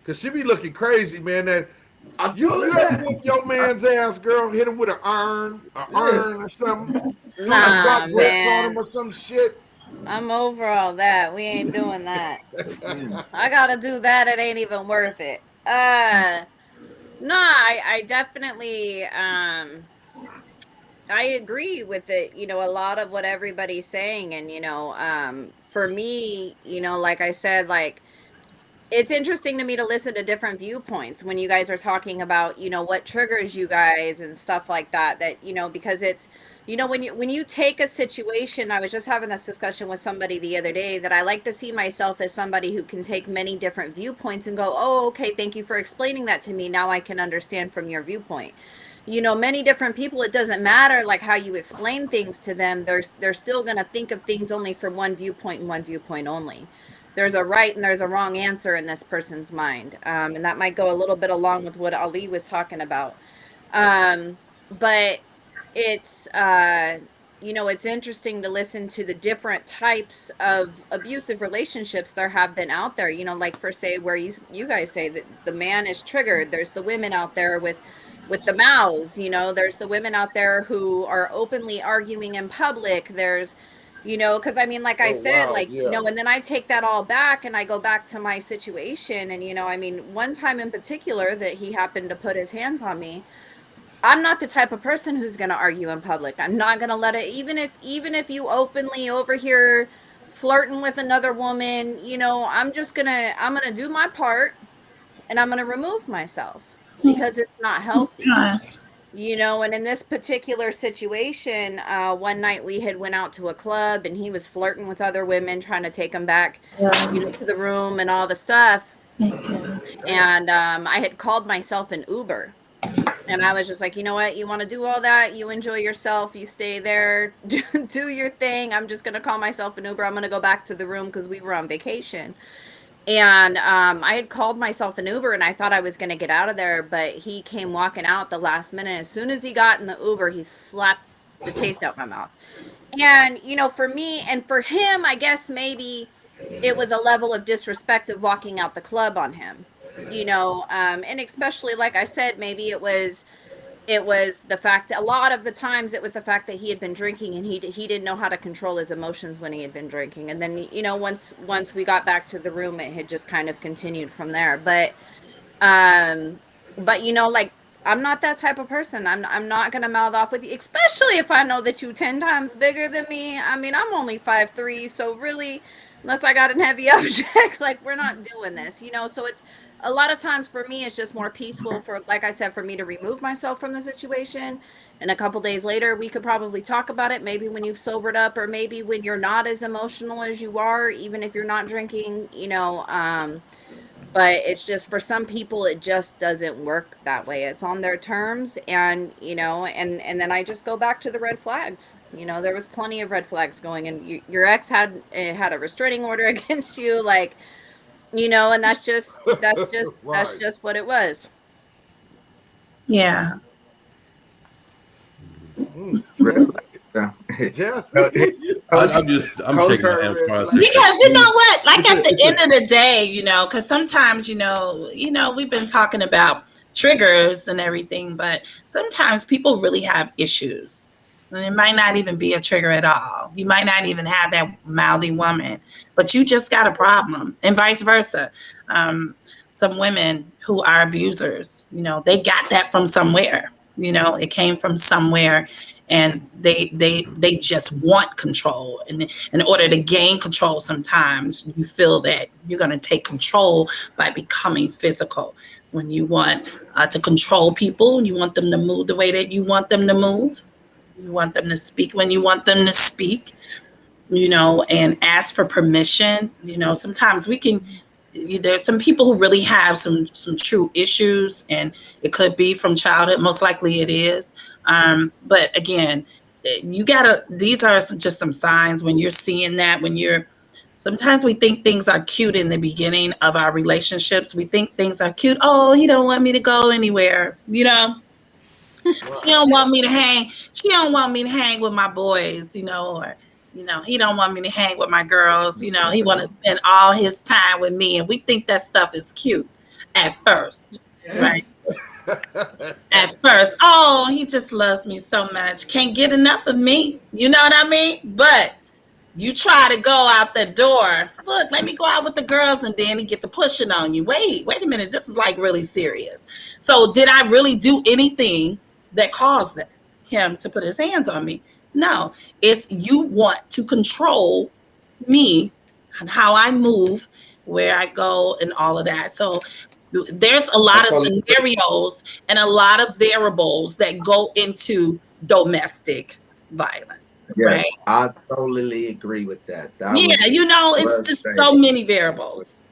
Cause she be looking crazy, man. That I you told her ever that. whoop your man's ass, girl? Hit him with an iron, Yeah. or something. Throw That's some what I Nah, hot said. bricks on man. him or some shit. I'm over all that. We ain't doing that. Mm. I gotta do that. It ain't even worth it. No, I definitely I agree with it, a lot of what everybody's saying. And, for me, like I said, like it's interesting to me to listen to different viewpoints when you guys are talking about, what triggers you guys and stuff like that, because it's, when you take a situation. I was just having this discussion with somebody the other day, that I like to see myself as somebody who can take many different viewpoints and go, oh, okay, thank you for explaining that to me. Now I can understand from your viewpoint. Many different people, it doesn't matter like how you explain things to them. They're still going to think of things only from one viewpoint and one viewpoint only. There's a right and there's a wrong answer in this person's mind. And that might go a little bit along with what Ali was talking about. But it's, it's interesting to listen to the different types of abusive relationships there have been out there. Like for say where you guys say that the man is triggered. There's the women out there with the mouths. There's the women out there who are openly arguing in public. There's, because I mean, like I Oh said, wow, like, yeah. and then I take that all back and I go back to my situation. And, I mean, one time in particular that he happened to put his hands on me. I'm not the type of person who's going to argue in public. I'm not going to let it, even if you openly over here flirting with another woman, I'm going to do my part and I'm going to remove myself because it's not healthy. And in this particular situation, one night we had went out to a club and he was flirting with other women, trying to take him back, to the room and all the stuff. And I had called myself an Uber. And I was just like, you know what? You want to do all that? You enjoy yourself. You stay there. Do your thing. I'm just going to call myself an Uber. I'm going to go back to the room because we were on vacation. And I had called myself an Uber and I thought I was going to get out of there. But he came walking out the last minute. As soon as he got in the Uber, he slapped the taste out my mouth. And, for me and for him, I guess maybe it was a level of disrespect of walking out the club on him. And especially like I said, maybe it was the fact that a lot of the times it was the fact that he had been drinking and he didn't know how to control his emotions when he had been drinking. And then once we got back to the room, it had just kind of continued from there. But like, I'm not that type of person. I'm not gonna mouth off with you, especially if I know that you 10 times bigger than me. I mean, I'm only 5'3", so really, unless I got an heavy object, like we're not doing this. So it's a lot of times for me, it's just more peaceful for, like I said, for me to remove myself from the situation. And a couple days later, we could probably talk about it. Maybe when you've sobered up, or maybe when you're not as emotional as you are, even if you're not drinking. But it's just for some people it just doesn't work that way. It's on their terms. And and then I just go back to the red flags. There was plenty of red flags going, and your ex had a restraining order against you, like, and that's Right. just what it was. Yeah. Mm. Red flag. Yeah. Jeff. I'm Coach shaking my heard hand red trying to flag. say Because you know that. what, like It's at a, the it's end a, of the day, because sometimes, we've been talking about triggers and everything, but sometimes people really have issues. And it might not even be a trigger at all. You might not even have that mouthy woman, but you just got a problem, and vice versa. Um, some women who are abusers, they got that from somewhere. It came from somewhere, and they just want control. And in order to gain control, sometimes you feel that you're going to take control by becoming physical. When you want to control people, you want them to move the way that you want them to move. You want them to speak when you want them to speak, and ask for permission. Sometimes we can. There's some people who really have some true issues, and it could be from childhood. Most likely, it is. But again, you gotta. These are just some signs when you're seeing that. When you're Sometimes we think things are cute in the beginning of our relationships. We think things are cute. Oh, he don't want me to go anywhere. She Right. don't want me to hang. She don't want me to hang with my boys, or he don't want me to hang with my girls. He want to spend all his time with me, and we think that stuff is cute at first, right? At first, oh, he just loves me so much, can't get enough of me. You know what I mean? But you try to go out the door. Look, let me go out with the girls, and then he get to pushing on you. Wait a minute. This is like really serious. So did I really do anything that caused him to put his hands on me? No. It's you want to control me and how I move, where I go, and all of that. So there's a I lot of totally scenarios and a lot of variables that go into domestic violence, right? Yes, I totally agree with that. That Yeah, was it's well just so stated. many variables.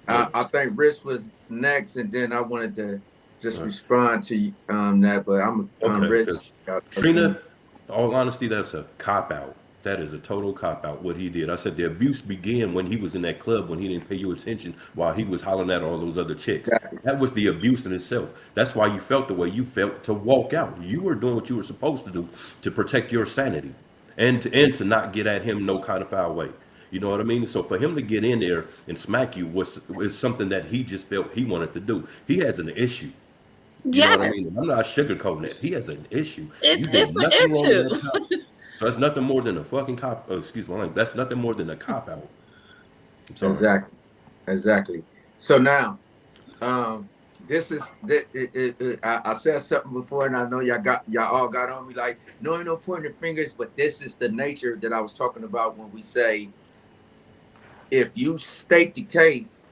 I think Rich was next, and then I wanted to just All right. respond to that, but I'm Okay, Rich. because Trina, all honesty, that's a cop out. That is a total cop out. What he did, I said the abuse began when he was in that club when he didn't pay you attention while he was hollering at all those other chicks. Exactly. That was the abuse in itself. That's why you felt the way you felt to walk out. You were doing what you were supposed to do to protect your sanity, and to not get at him no kind of foul way. You know what I mean? So for him to get in there and smack you was something that he just felt he wanted to do. He has an issue. You know what I mean? Yes, And I'm not sugarcoating it. He has an issue. You it's did it's nothing wrong in an that issue. time. So that's nothing more than a fucking cop. Oh, excuse my language. That's nothing more than a cop out. I'm sorry. Exactly. So now, this is I said something before, and I know y'all all got on me like no, ain't no pointing fingers, but this is the nature that I was talking about when we say if you state the case,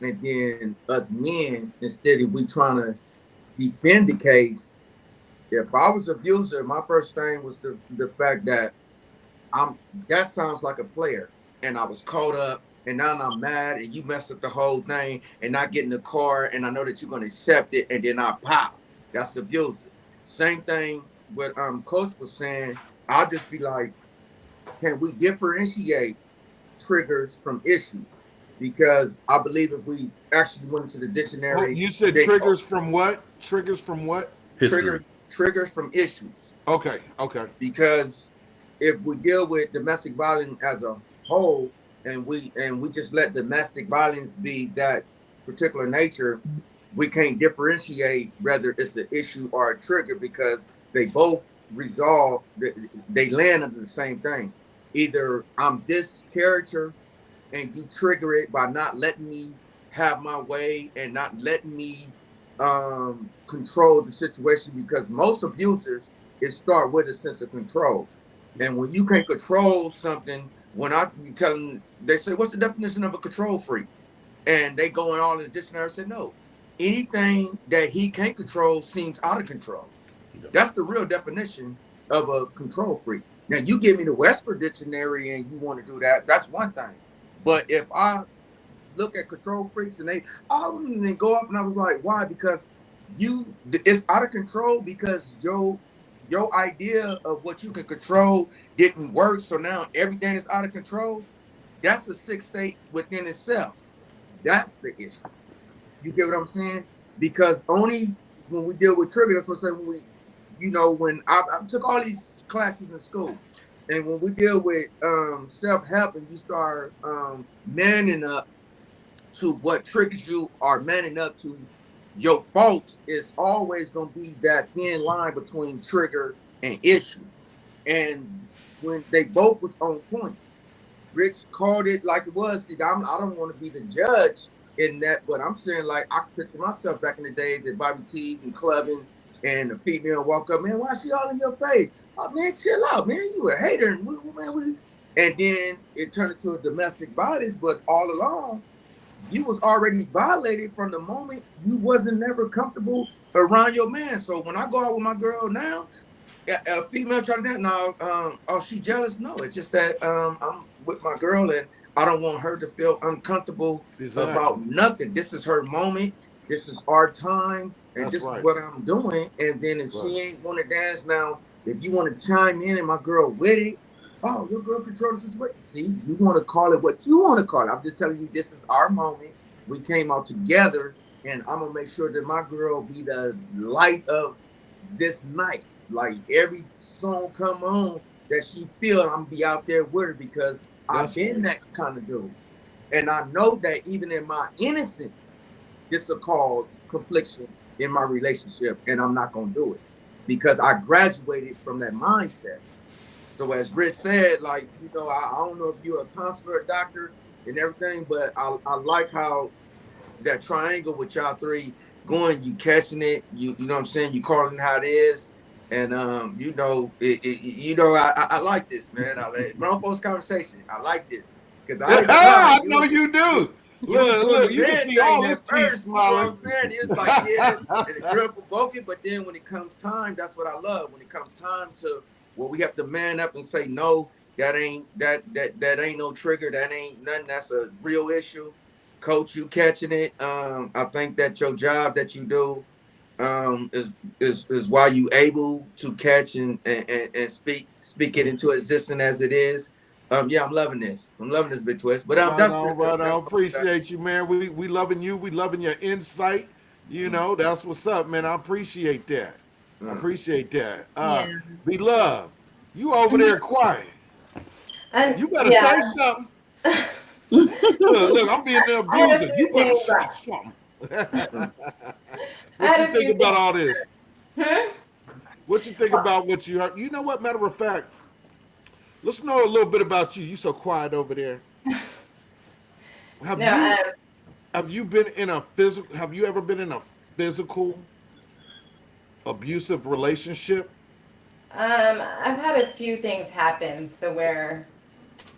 and then us men instead of we trying to defend the case. If I was abuser, my first thing was the fact that I'm that sounds like a player. And I was caught up and now I'm mad and you messed up the whole thing and I get in the car and I know that you're gonna accept it and then I pow. That's abusive. Same thing what coach was saying. I'll just be like, can we differentiate triggers from issues? Because I believe if we actually went into the Oh, dictionary, you said they triggers from what? Triggers from what? History. triggers from issues. Okay, okay. Because if we deal with domestic violence as a whole and we just let domestic violence be that particular nature, we can't differentiate whether it's an issue or a trigger because they both resolve they land under the same thing. Either I'm this character and you trigger it by not letting me have my way and not letting me control the situation because most abusers it start with a sense of control. And when you can't control something, when I be telling they say, what's the definition of a control freak? And they go in all in the dictionary and say, no. Anything that he can't control seems out of control. That's the real definition of a control freak. Now you give me the Westford dictionary and you want to do that, that's one thing. But if I look at control freaks and they all and then go up and I was like, why? Because it's out of control because your idea of what you can control didn't work. So now everything is out of control. That's a sick state within itself. That's the issue. You get what I'm saying? Because only when we deal with trigger, that's what I say when we, when I took all these classes in school, And when we deal with self-help and you start manning up to what triggers you or manning up to your faults, it's always going to be that thin line between trigger and issue. And when they both was on point, Rich called it like it was. See, I don't want to be the judge in that, but I'm saying like I picture myself back in the days at Bobby T's and clubbing, and the female walk up, man, why she all in your face? Oh man, chill out, man. You a hater, and and then it turned into a domestic violence. But all along, you was already violated from the moment you wasn't never comfortable around your man. So when I go out with my girl now, a female trying to no, oh, she jealous? No, it's just that I'm with my girl and I don't want her to feel uncomfortable about nothing. This is her moment. This is our time, and this is what I'm doing. And then if she ain't want to dance now, if you want to chime in and my girl with it, oh, your girl controls this way. See, you want to call it what you want to call it. I'm just telling you, this is our moment. We came out together, and I'm gonna make sure that my girl be the light of this night. Like every song come on that she feel, I'm gonna be out there with her because I've been that kind of dude. And I know that even in my innocence, this will cause confliction in my relationship, and I'm not gonna do it because I graduated from that mindset. So as Rich said, like, you know, I don't know if you're a counselor or doctor and everything, but I like how that triangle with y'all three going, you catching it, you know what I'm saying, you calling it how it is. And you know, I like this, man. I like grown folks conversation. I like this because I ain't I know you do. You was doing Look, the you can man see thing all this at teeth first. You know what smiling. I'm saying? It was like, yeah, and the girl provoking, but then when it comes time, that's what I love. When it comes time to where we have to man up and say, no, that ain't no trigger, that ain't nothing, that's a real issue. Coach, you catching it. I think that your job that you do is why you able to catch and speak it into existence as it is. Yeah, I'm loving this. I'm loving this, Big Twist. But Right that's on, right on. Appreciate you, man. We loving you. We loving your insight. You know, that's what's up, man. I appreciate that. I appreciate that. Yeah. Be love. You over there quiet. And You better yeah, say something. Look, I'm being the I had a abuser. You few better things. say something. I What you had a think few about things. all this? Hmm? What you think about what you heard? You know what? Matter of fact, let's know a little bit about you. You so quiet over there. Have No, you have you been in a physical? Have you ever been in a physical abusive relationship? I've had a few things happen to where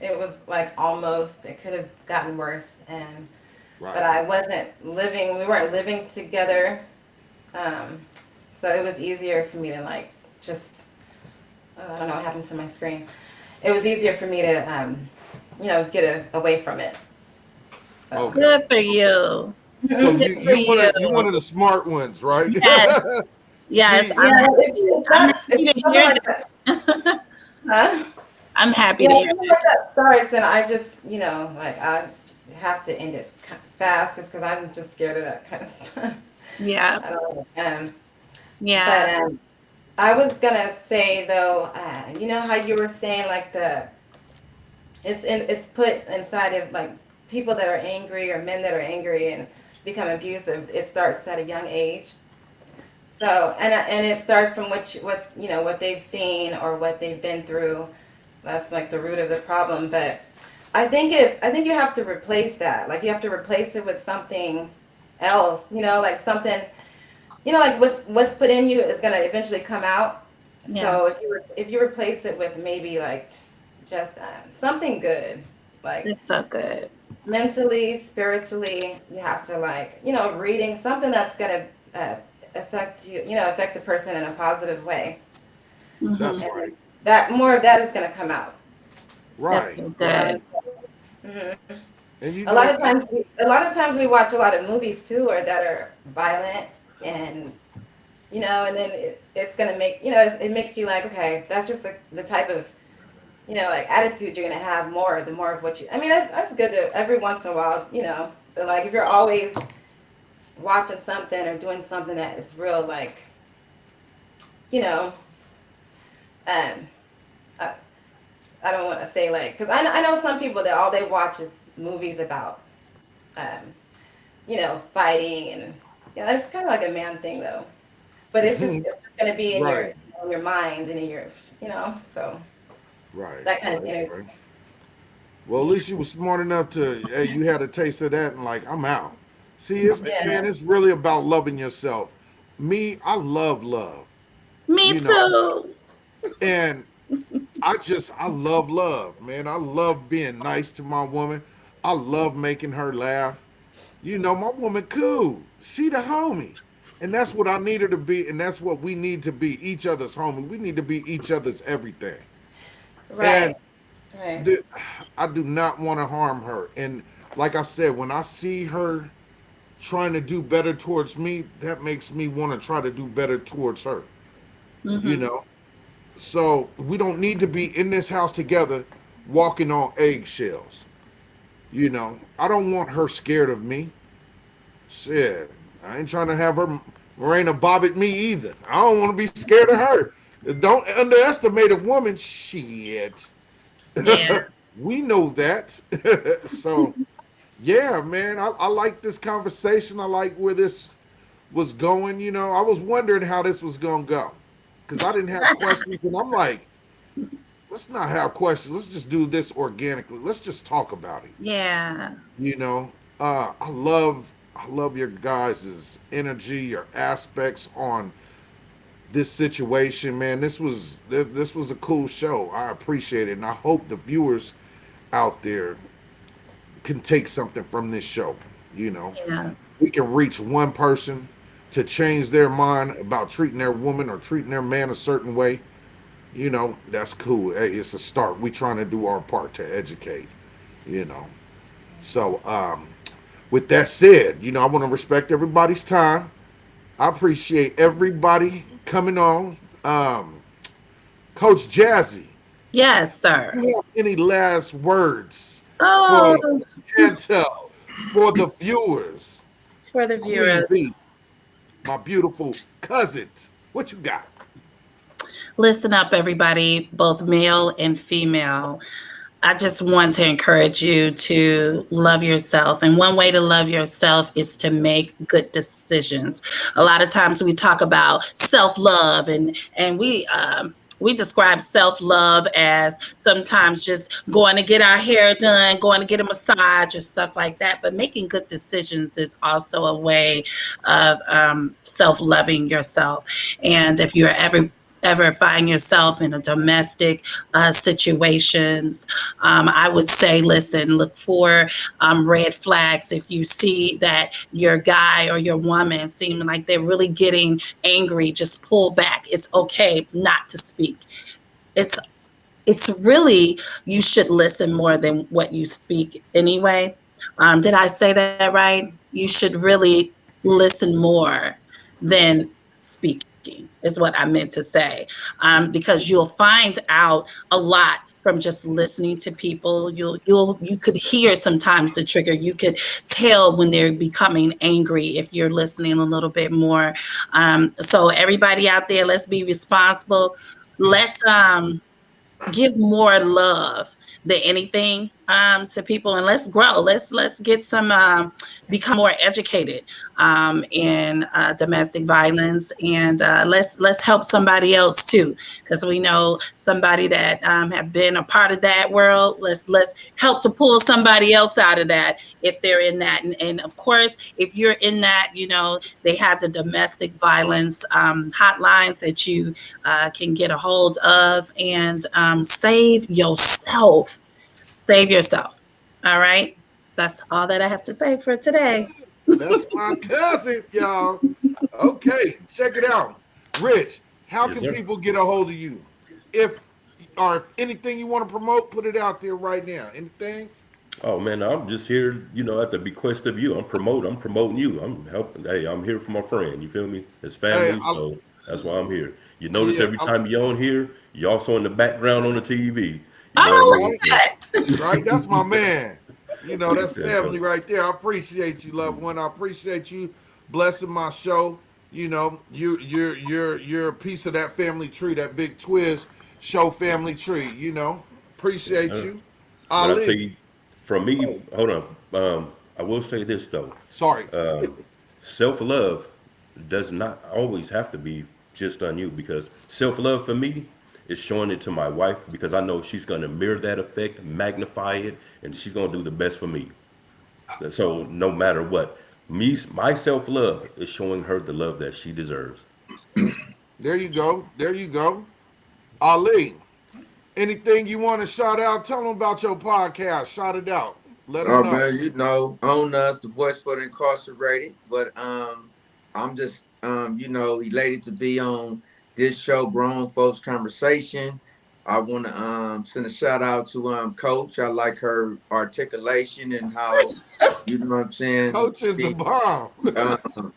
it was like almost it could have gotten worse, and but Right. I wasn't living. We weren't living together, um, so it was easier for me to like just I don't know what happened to my screen. It was easier for me to get away from it. So. Okay. Good for you. So Good for you one you. of the smart ones, right? Yes, yes. See, Yeah, it's I'm not happy it's to something hear like that. that. Huh? I'm happy Yeah, to hear something that. like that starts, and I just, like I have to end it fast, just because I'm just scared of that kind of stuff. Yeah, I don't know. But yeah, I was gonna say though, you know how you were saying like it's put inside of like people that are angry or men that are angry and become abusive. It starts at a young age. So and it starts from what they've seen or what they've been through. That's like the root of the problem. But I think you have to replace that. Like you have to replace it with something else. Like something. Like what's put in you is gonna eventually come out. yeah. So if you replace it with maybe like just something good, like It's so good. mentally, spiritually, you have to like reading something that's gonna uh, affect you. Affects a person in a positive way, that's Hmm. right. and that more of that is gonna come out. That's Right. so Right. good. Mhm. And you A lot know, of times, a lot of times we watch a lot of movies too, or that are violent, and and then it's gonna make it makes you like, okay, that's just the type of like attitude you're gonna have more the more of what you. I mean, that's good to every once in a while, but like if you're always watching something or doing something that is real, like you know, um, uh, I don't want to say like, because I know some people that all they watch is movies about, um, fighting and yeah, it's kind of like a man thing though. But it's just gonna be Right, in your minds and in your so right, that kind of right, energy. right. Well, at least you were smart enough to, hey, you had a taste of that and like, I'm out. See, Yeah. man, it's really about loving yourself. Me, I love love, Me you know, too. and I love love, man. I love being nice to my woman. I love making her laugh. My woman cool. She the homie. And that's what I need her to be, and that's what we need to be, each other's homie. We need to be each other's everything. And Right. Right. the, I do not want to harm her. And like I said, when I see her trying to do better towards me, that makes me want to try to do better towards her. You Hmm. know? So we don't need to be in this house together walking on eggshells. I don't want her scared of me. Shit. I ain't trying to have her Marina bob at me either. I don't want to be scared of her. Don't underestimate a woman. Shit. Yeah. We know that. So, yeah, man, I like this conversation. I like where this was going. I was wondering how this was going to go because I didn't have questions. And I'm like, let's not have questions. Let's just do this organically. Let's just talk about it. Yeah. You know, I love your guys' energy, your aspects on this situation, man. This was a cool show. I appreciate it, and I hope the viewers out there can take something from this show. You know, Yeah. we can reach one person to change their mind about treating their woman or treating their man a certain way. That's cool. Hey, it's a start. We trying to do our part to educate. You know, so with that said, I want to respect everybody's time. I appreciate everybody coming on. Coach Jazzy, Yes, sir. do you have any last words for Oh, Chantel, for the viewers? for the Queen viewers. B, my beautiful cousins. What you got? Listen up, everybody, both male and female. I just want to encourage you to love yourself. And one way to love yourself is to make good decisions. A lot of times we talk about self-love and we describe self-love as sometimes just going to get our hair done, going to get a massage or stuff like that. But making good decisions is also a way of self-loving yourself. And if you're ever find yourself in a domestic situations, I would say, listen, look for red flags. If you see that your guy or your woman seem like they're really getting angry, just pull back. It's okay not to speak. It's it's really, you should listen more than what you speak anyway. Did I say that right? You should really listen more than speaking, is what I meant to say. Because you'll find out a lot from just listening to people. You could hear sometimes the trigger. You could tell when they're becoming angry if you're listening a little bit more. So everybody out there, let's be responsible. Let's give more love than anything to people, and let's grow. Let's get some become more educated in domestic violence, and let's help somebody else too, because we know somebody that have been a part of that world. Let's help to pull somebody else out of that if they're in that. And of course, if you're in that, they have the domestic violence hotlines that you can get a hold of, and save yourself. Save yourself. All right. That's all that I have to say for today. That's my cousin, y'all. Okay, check it out. Rich, how Yes, can sir. people get a hold of you? If if anything you want to promote, put it out there right now. Anything? Oh man, I'm just here, at the bequest of you. I'm promoting you. I'm helping. Hey, I'm here for my friend. You feel me? It's Hey, family, so that's why I'm here. You notice yeah, every time you're on here, you're also in the background on the TV. You know what I Oh, mean? right, So right. That's my man. That's okay, so family right there. I appreciate you, loved one. I appreciate you blessing my show. You're a piece of that family tree, that big Twizz show family tree. Appreciate Uh, you. but I tell Ali. you, from me, Oh, hold on. I will say this though. sorry. Self love does not always have to be just on you, because self love for me is showing it to my wife, because I know she's going to mirror that effect, magnify it, and she's going to do the best for me. So no matter what, my self love is showing her the love that she deserves. There you go. There you go. Ali, anything you want to shout out? Tell them about your podcast. Shout it out. Let them Oh know. man, you know, on us, the voice for the incarcerated. But I'm just elated to be on this show, Grown Folks Conversation. I want to send a shout out to Coach. I like her articulation and how, you know what I'm saying, Coach is the she bomb. um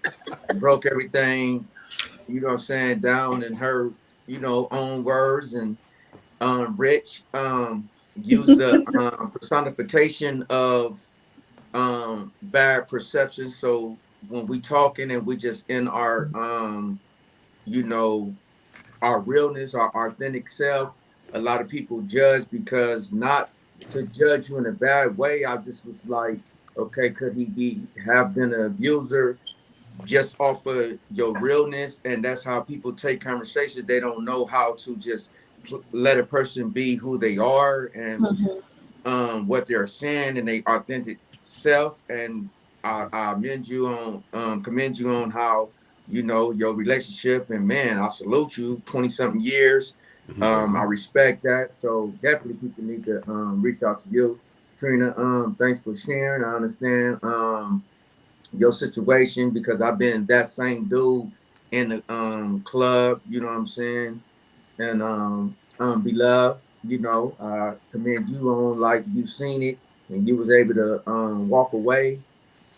broke everything, down in her, own words. And Rich used the personification of bad perception. So when we talking and we just in our you know our realness, our authentic self, a lot of people judge, because not to judge you in a bad way. I just was like, okay, could he be have been an abuser, just off of your realness? And that's how people take conversations. They don't know how to just let a person be who they are, and what they're saying and their authentic self. And I commend you on how, your relationship. And man, I salute you, 20 something years. Thank I you. respect that. So definitely people need to reach out to you, Trina. Thanks for sharing. I understand your situation, because I've been that same dude in the club, you know what I'm saying? And Beloved, commend you on, like, you seen it and you was able to walk away.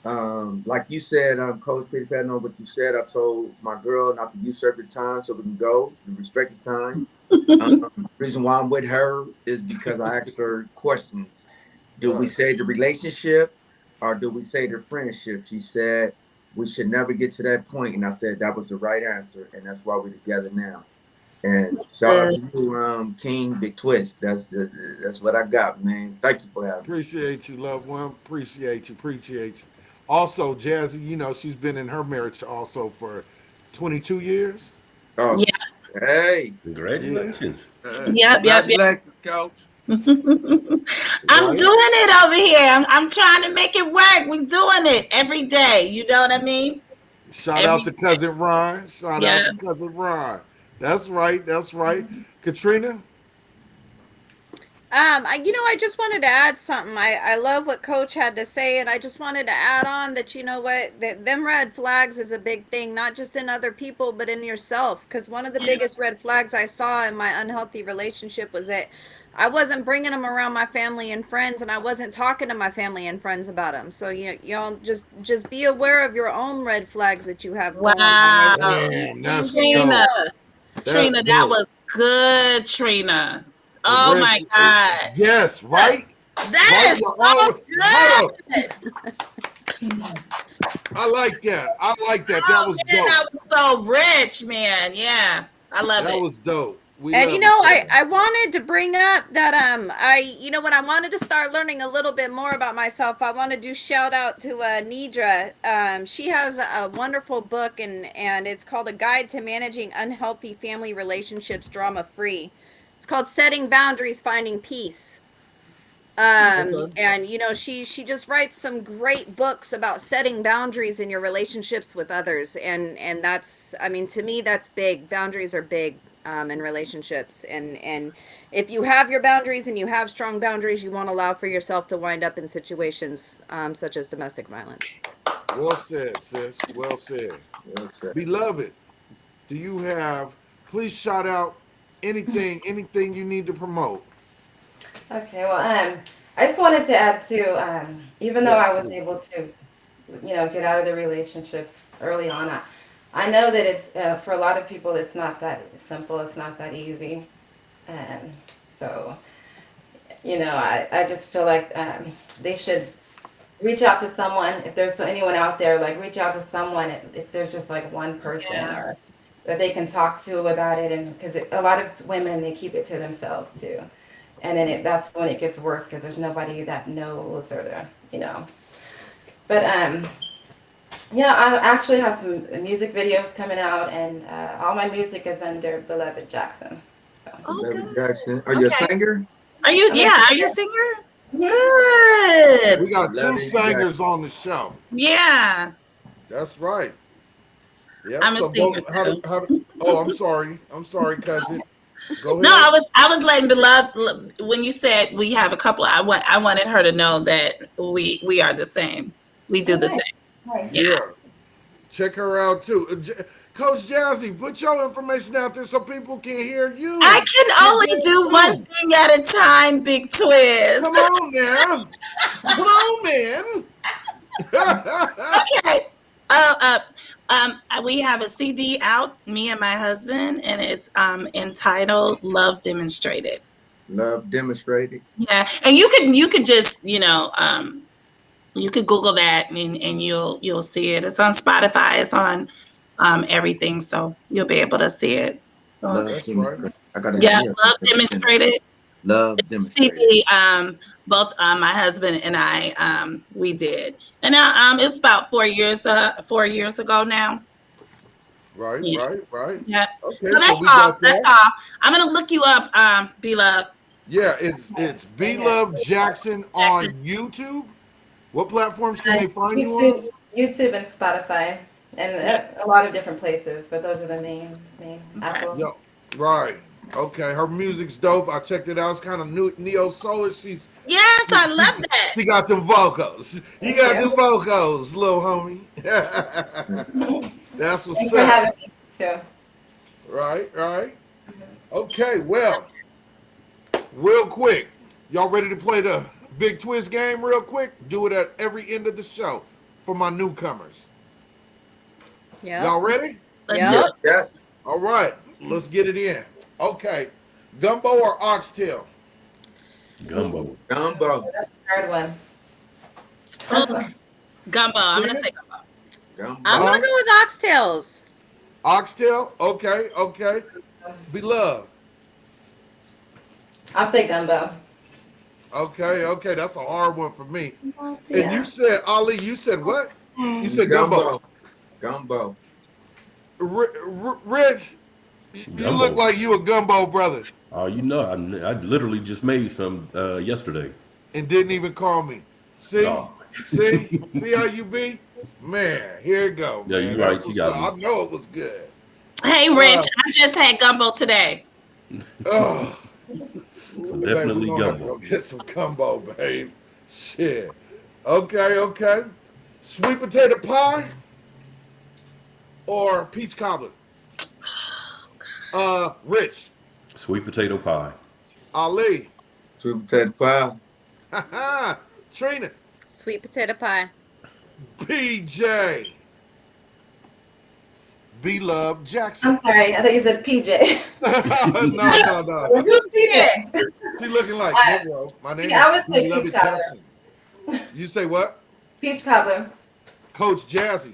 Like you said, Coach Peter Patton, on what you said, I told my girl not to usurp the time so we can go and respect the time. Reason why I'm with her is because I asked her questions. Do we Right. say the relationship or do we say the friendship? She said we should never get to that point, and I said that was the right answer, and that's why we're together now. And shout out to you, King Big Twist. That's what I got, man. Thank you for having me. Appreciate you, loved one. Appreciate you. Appreciate you. Also, Jazzy, she's been in her marriage also for 22 years. Oh, Yeah. hey, Yeah. Congratulations. Yep. congratulations, Coach. I'm Right? doing it over here. I'm trying to make it work. We're doing it every day. You know what I mean? Shout Every out to day. cousin Ron. Shout out Yeah. to cousin Ron. That's right. That's right. Katrina. I just wanted to add something. I love what Coach had to say, and I just wanted to add on that you know what, that them red flags is a big thing, not just in other people, but in yourself. Because one of the biggest red flags I saw in my unhealthy relationship was that I wasn't bringing them around my family and friends, and I wasn't talking to my family and friends about them. So y'all just be aware of your own red flags that you have going on. Wow. Damn, that's Changing Trina. dope. That's Trina, that dope. was good, Trina. The Oh red, my God. yes, right? That Right? is so Oh, hold up. good. I like that. I like that. That Oh was man, dope. that was so rich, man. Yeah. I love That it. was dope. We And love it I, there. I wanted to bring up that when I wanted to start learning a little bit more about myself, I want to do shout out to Nidra. She has a wonderful book, and it's called A Guide to Managing Unhealthy Family Relationships Drama Free. It's called Setting Boundaries, Finding Peace. Okay. And she just writes some great books about setting boundaries in your relationships with others, and that's, I mean, to me that's big. Boundaries are big in relationships, and if you have your boundaries and you have strong boundaries, you won't allow for yourself to wind up in situations such as domestic violence. Well said, sis. Well said. Yes, sir. Beloved, do you have, please shout out anything you need to promote. Okay, well, I just wanted to add too, even though Yes, I was please. able to, get out of the relationships early on, I know that it's, for a lot of people, it's not that simple, it's not that easy. Um, so, I just feel like they should reach out to someone. If there's anyone out there, like, reach out to someone if there's just like one person Yeah. or that they can talk to about it. And because a lot of women, they keep it to themselves too. and then that's when it gets worse because there's nobody that knows or But yeah, I actually have some music videos coming out, and all my music is under Beloved Jackson. So. Beloved Jackson. Are you a singer? Are you? Yeah. Are you a singer? Good. We got two Beloved singers Jackson. on the show. Yeah. That's right. Yep. I'm a singer too. Oh, I'm sorry, cousin. Go ahead. No, I was letting Beloved, when you said we have a couple. I wanted her to know that we are the same. We do the same. Nice. Yeah. Check her out too. Coach Jazzy, put your information out there so people can hear you. I can only do one thing at a time, Big Twizz. Come on now. Come on, man. Okay. We have a CD out, me and my husband, and it's entitled "Love Demonstrated." Love Demonstrated. Yeah, and you could just you could Google that and you'll see it. It's on Spotify. It's on everything, so you'll be able to see it. So, That's right. I gotta Love Demonstrated. Love Demonstrated. CD, both my husband and I we did, and now it's about 4 years ago now. Right. Yeah. Right. Yeah. Okay. So that's we all. got That's that. all. I'm gonna look you up, Beloved. Yeah, it's Beloved Jackson on YouTube. What platforms can they find you on? YouTube and Spotify, and a lot of different places, but those are the main Apple. Yo, right. Okay, her music's dope. I checked it out. It's kind of neo soulish. Yes, I love that. She got them vocals. You got them vocals, little homie. That's what's Thanks for up. having me too. Right. Okay, well, real quick, y'all ready to play the Big Twizz game real quick? Do it at every end of the show for my newcomers. Yeah. Y'all ready? Let's Yeah. do it. Yes. All right, let's get it in. Okay, gumbo or oxtail? Gumbo. Gumbo. That's a hard one. Gumbo. I'm gonna say gumbo. Gumbo. I'm gonna go with oxtails. Oxtail? Okay. Beloved. I'll say gumbo. Okay, that's a hard one for me. Yeah. And you said, Ali, you said what? You said gumbo. Gumbo. Rich, you Gumbo. look like you a gumbo brother Oh, you know, I literally just made some yesterday. and didn't even call me. See? No. See how you be? Man, here it go. Yeah, man. you That's right, you what's got up. me. I know it was good. Hey, Rich, I just had gumbo today. Oh, So definitely we're gonna have to gumbo. go get some gumbo, babe. Shit. Okay. Sweet potato pie or peach cobbler? Rich, Sweet potato pie. Ali, Sweet potato pie. Trina, Sweet potato pie. PJ, Beloved Jackson. I'm sorry, I thought you said PJ. No. Who's PJ? She looking like Negro. My name I would is say Beloved peach cobbler. Jackson. You say what? Peach cobbler. Coach Jazzy.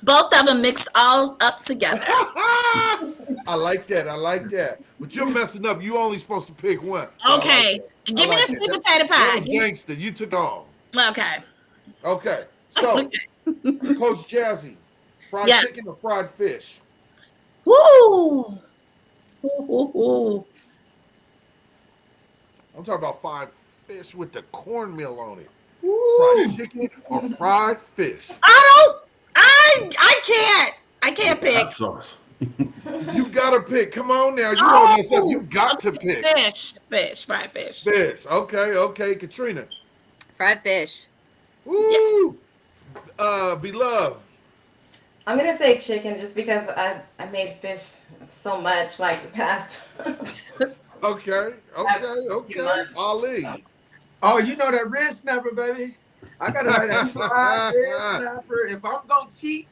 Both of them mixed all up together. I like that. But you're messing up. You only supposed to pick one. Okay, give me like the that. sweet potato That was pie. gangster. You took all. Okay. Okay. So, Coach Jazzy, fried Yeah. chicken or fried fish? Woo! Ooh. I'm talking about fried fish with the cornmeal on it. Ooh. Fried chicken or fried fish? I can't pick. Hot sauce. You gotta pick. Come on now. You holding this up. You got to pick. Fried fish. Fish. Okay. Katrina. Fried fish. Woo! Beloved. I'm gonna say chicken just because I made fish so much like the past. Okay. Ali. Oh, you know that red snapper, baby. I gotta have that fried red snapper. If I'm gonna cheat,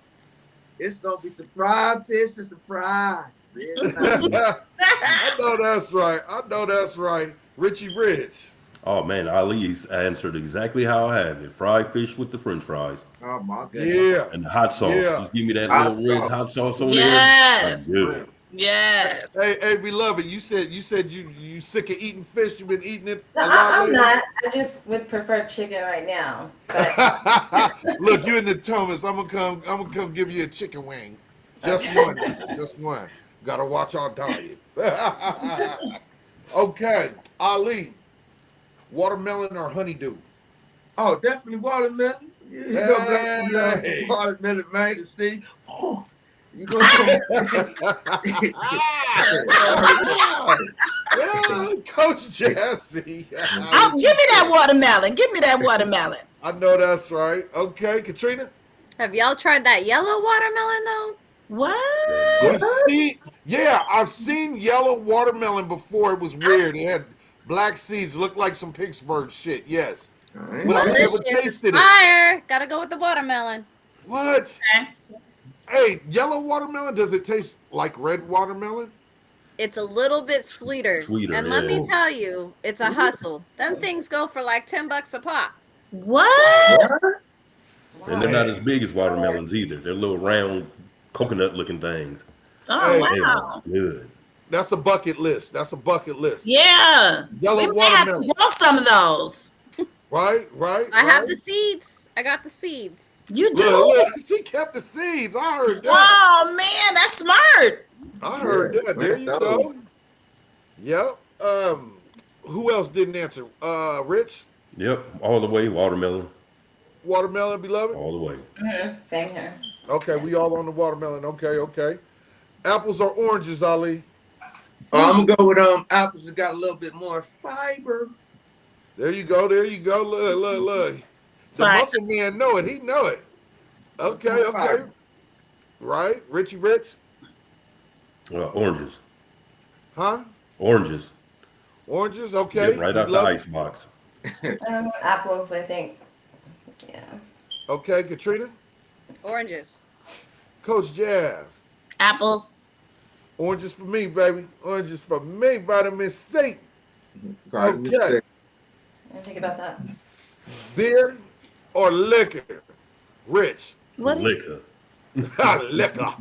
it's gonna be some fried fish and some fries. Red snapper. I know that's right. Richie Rich. Oh man, Ali's answered exactly how I have it. Fried fish with the French fries Oh my goodness. Yeah. and the hot sauce. Yeah. Just give me that Hot little red sauce. hot sauce on Yes. there. I'm good. Yes. Hey, beloved, you said you sick of eating fish. You've been eating it No, a lot I'm lately. not. I just would prefer chicken right now. But Look, you in the Thomas. I'm gonna come give you a chicken wing. Just okay. one now. Just one. Gotta watch our diets. Okay, Ali, watermelon or honeydew? Oh, definitely watermelon. You know, black people love some Hey. watermelon, man. To see, oh, you gonna come? Yeah, Coach Jesse. Oh, give me that watermelon. Give me that watermelon. I know that's right. Okay, Katrina. Have y'all tried that yellow watermelon though? What? I've seen yellow watermelon before. It was weird. It had black seeds, looked like some Pittsburgh shit. Yes, but I never Delicious. tasted it. Fire. Gotta go with the watermelon. What? Okay. Hey, yellow watermelon. Does it taste like red watermelon? It's a little bit sweeter. Sweeter, And let yeah. me tell you, it's a hustle. Them things go for like $10 a pop. What? And they're not as big as watermelons either. They're little round coconut looking things. Oh, Hey. They wow. are good. That's a bucket list. That's a bucket list. Yeah. Yellow We might have to watermelon. grow some of those. Right. I have the seeds. I got the seeds. You do? Look, she kept the seeds. I heard that. Oh, man, that's smart. I heard Yeah, that. There you go. those. Yep. Who else didn't answer? Rich, Yep, all the way watermelon, watermelon, beloved. all the way. Same here. Okay, we all on the watermelon. Okay. Apples or oranges, Ali? I'm gonna go with apples that got a little bit more fiber. There you go. Look. The Right. muscle man know it. He know it. Okay. Right, Richie Rich, Oranges, huh? oranges. Oranges. Okay. Get right out the Beloved? ice box. Apples, I think. Yeah. Okay, Katrina, Oranges. Coach Jazz. Apples. Oranges for me, baby. Oranges for me. Vitamin C. Probably Okay. I think about that. Beer or liquor? Rich. What? Liquor. Liquor.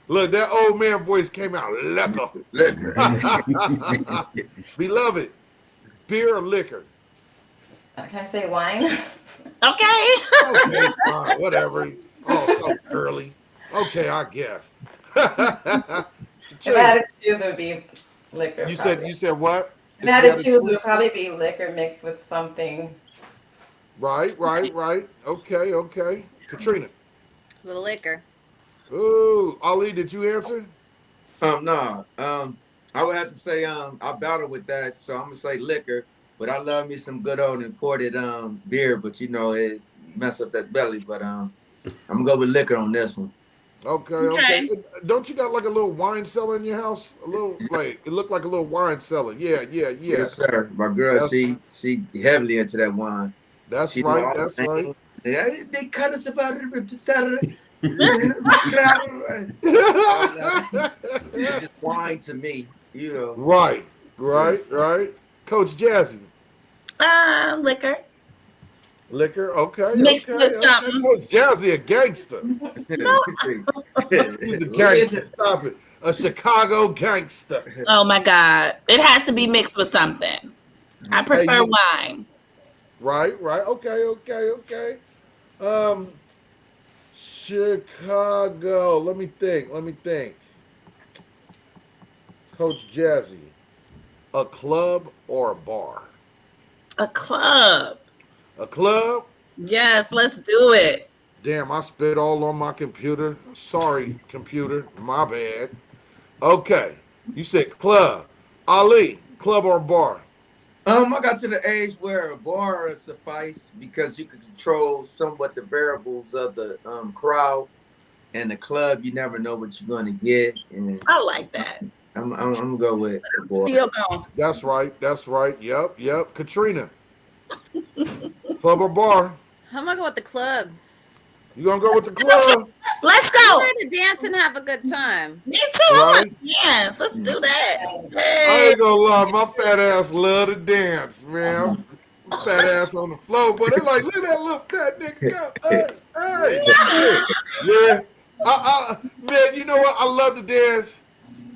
Look, that old man voice came out. Liquor. liquor. Beloved, beer or liquor? Can I say wine? Okay. Okay, fine, whatever. Oh, so early. Okay, I guess. If I had to choose, it would be liquor. you probably. said what? If I had to choose, it would probably be liquor mixed with something. Right. Okay. Katrina. The liquor. Ooh, Ali, did you answer? No. I would have to say I battle with that, so I'm gonna say liquor. But I love me some good old imported beer, but you know it mess up that belly. But I'm gonna go with liquor on this one. Okay. Don't you got like a little wine cellar in your house? A little like it looked like a little wine cellar. Yeah. Yes, sir. My girl, she heavily into that wine. That's She right. know all That's the right. things. They cut us about every Saturday. It's just wine to me, you know. Right. Coach Jazzy. Liquor. Liquor, okay. Mixed with something. Coach Jazzy, a gangster. He's a gangster. Stop it. A Chicago gangster. Oh my God. It has to be mixed with something. I prefer wine. Right. Okay. Chicago. Let me think. Coach Jazzy, a club or a bar? A club. A club? Yes, let's do it. Damn, I spit all on my computer. Sorry, computer. My bad. Okay. You said club. Ali, club or bar? I got to the age where a bar suffice because you can control somewhat the variables of the crowd, and the club you never know what you're going to get. And I like that. I'm gonna go with the bar. Still going. That's right. Yep. Katrina, club or bar? I'm gonna go with the club. You gonna go with the club? Let's I'm go. here to dance and have a good time. Me too. Right. Yes, let's do that. I Hey. ain't gonna lie, my fat ass love to dance, man. My fat ass on the floor, but they like, look at that little fat nigga go. Hey. Yeah. Man, you know what? I love to dance.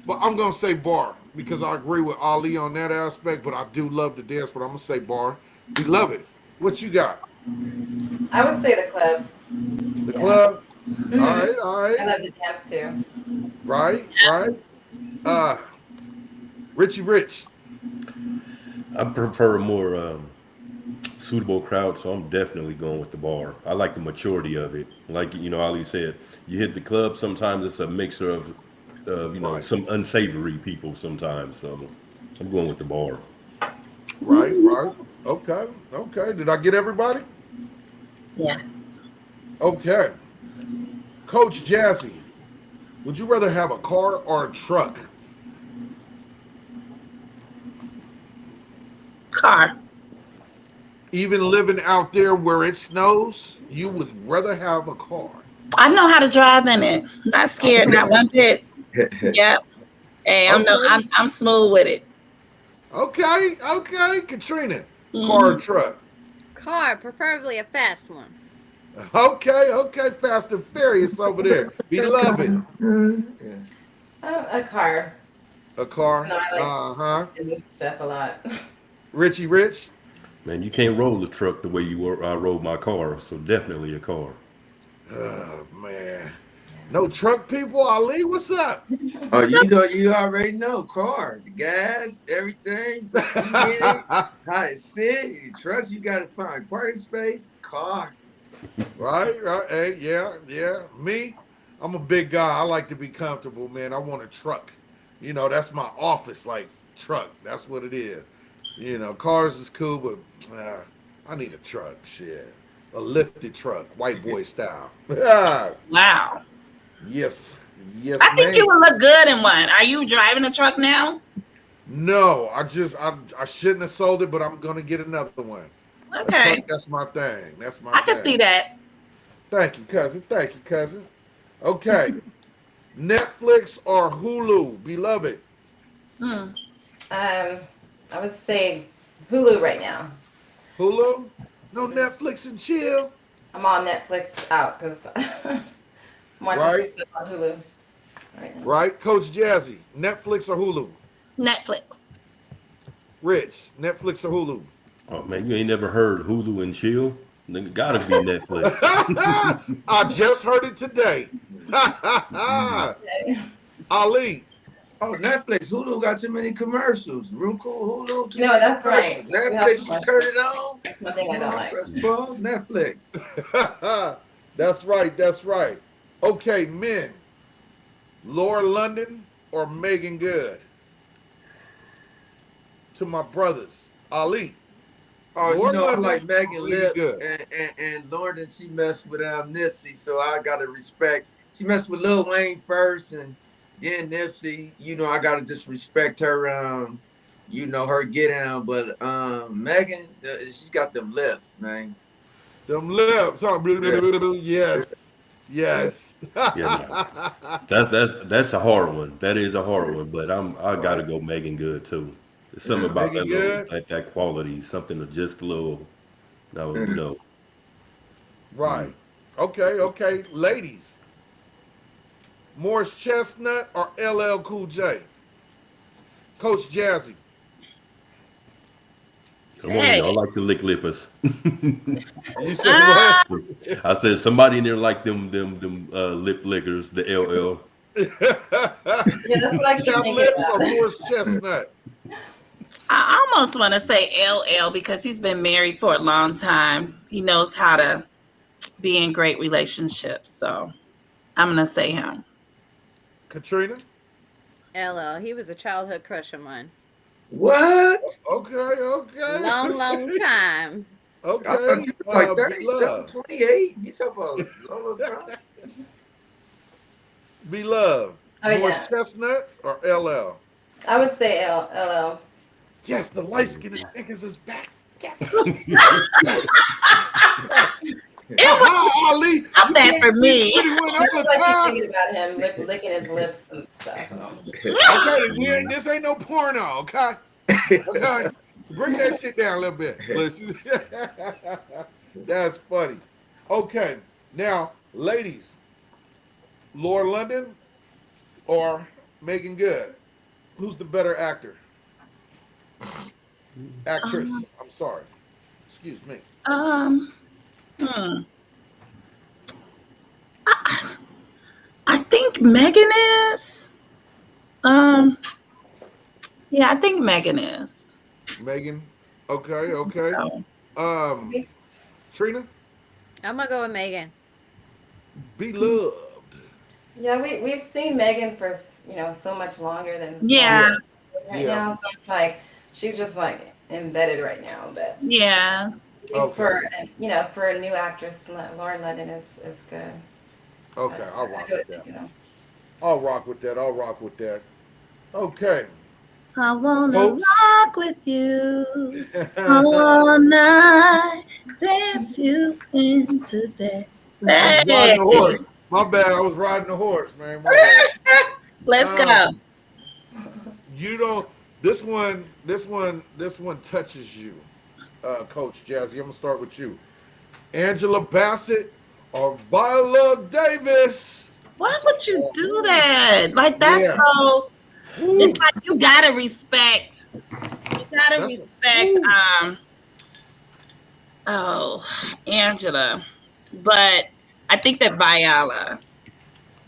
But I'm gonna say bar because I agree with Ali on that aspect. But I do love to dance. But I'm gonna say bar. We love it. What you got? I would say the club. The Yeah. club. All Hmm. right, all I right. love to dance too. Right, right. Uh, Richie Rich. I prefer a more suitable crowd, so I'm definitely going with the bar. I like the maturity of it. Like Ali said, you hit the club. Sometimes it's a mixture of Right, some unsavory people. Sometimes, so I'm going with the bar. right, right. Okay, okay. Did I get everybody? Yes. Okay. Coach Jazzy, would you rather have a car or a truck? Car. Even living out there where it snows, you would rather have a car. I know how to drive in it. Not scared, not one bit. Yep. Hey, Okay, I'm smooth with it. okay, okay. Katrina, car or Hmm. truck? Car, preferably a fast one. Okay, okay. Fast and Furious over there. That's Beloved, kind of, yeah. A car. a car. No, I like Uh-huh. to move stuff a lot. Richie Rich. Man, you can't roll the truck the way I rode my car, so definitely a car. Oh man. No truck people, Ali, what's up? Oh, you already know. Car, the gas, everything, put the heat in it, how it sit. Trucks, you gotta find parking space. Car. Right, right. Hey, yeah, yeah. Me, I'm a big guy. I like to be comfortable, man. I want a truck. That's my office, like truck. That's what it is. Cars is cool, but I need a truck. Shit. A lifted truck, white boy style. Wow. Yes. Yes, I think ma'am. you would look good in one. Are you driving a truck now? No, I shouldn't have sold it, but I'm gonna get another one. A truck, Okay. that's my thing. That's my I can see thing. that. Thank you, cousin. Thank you, cousin. Okay. Netflix or Hulu, beloved? Hmm. I would say Hulu right now. Hulu? No Netflix and chill, I'm on Netflix out because I'm watching some right? stuff on Hulu right now. Right? Coach Jazzy, Netflix or Hulu? Netflix. Rich, Netflix or Hulu? Oh man, you ain't never heard Hulu and Chill? Then it gotta be Netflix. I just heard it today. Okay. Ali, Oh, Netflix, Hulu got too many commercials. Roku, Hulu, too No, many that's commercials. right. We have Netflix, too you much. turn it on, That's one thing I don't like. press pause, Netflix. that's right, that's right. Okay, men, Laura London or Megan Good? To my brothers, Ali. Oh, Laura I London like Megan or Megan Lips Good? and Lauren, she messed with Nipsey, so I gotta respect. She messed with Lil Wayne first, and then Nipsey. I gotta just respect her. Her get down, but Megan, she's got them lips, man. Them lips, huh? Yeah, yeah, Yes, yeah. yes. Yeah, no. That's a hard one. That is a hard one, but I gotta Right. go Megan Good too. There's something about Megan Good. that quality, something of just a little, no, Right. Okay, okay. Ladies, Morris Chestnut or LL Cool J? Coach Jazzy. come on, y'all Hey. like the lick lippers. You said what? Ah, I said somebody in there like them lip lickers, the LL. Yeah, that's what I keep Chap thinking lips or about. Morris Chestnut? I almost want to say LL because he's been married for a long time. He knows how to be in great relationships. So I'm gonna say him. Katrina? LL, he was a childhood crush of mine. What? Okay, okay. Long, long time. I thought Okay. you was like Be 37, love. 28. You talking about long time? Be love. Oh Morris yeah, Chestnut or LL? I would say LL. Yes, the light skinned niggas is back. Yes. Yes. Yes. It was Aha, Ali. You not that can't for be me. pretty one all That's the what I keep time. thinking about him, licking his lips and stuff. Okay, this ain't no porno, okay? Okay. Bring that shit down a little bit. Listen. That's funny. Okay. Now, ladies, Laura London or Megan Good? Who's the better actor? Um, Actress. I'm sorry. Excuse me. um, hmm. I, I think Megan is. Um, yeah, I think Megan is. Megan. Okay, okay. So, Um, Trina, I'm gonna go with Megan. beloved. Yeah, we've seen Megan for so much longer than yeah, Yeah, Lauren right yeah. now. So it's like she's just like embedded right now. But yeah. I think Okay, for a new actress, Lauren London is good. okay. I'll I rock go with with that. it. I'll rock with that. I'll rock with that. Okay. I wanna Coach. rock with you I all night, dance you into day. was riding Hey, the horse. My bad. I was riding the horse, man. My bad. let's go. Um, you don't. This one touches you, Coach Jazzy. I'm gonna start with you. Angela Bassett or Viola Davis? Why That's a would you hard do one. that? Like that's Yeah. so. It's Woo. like you gotta respect. You gotta That's a respect. woo. Oh, Angela, but I think that Viola.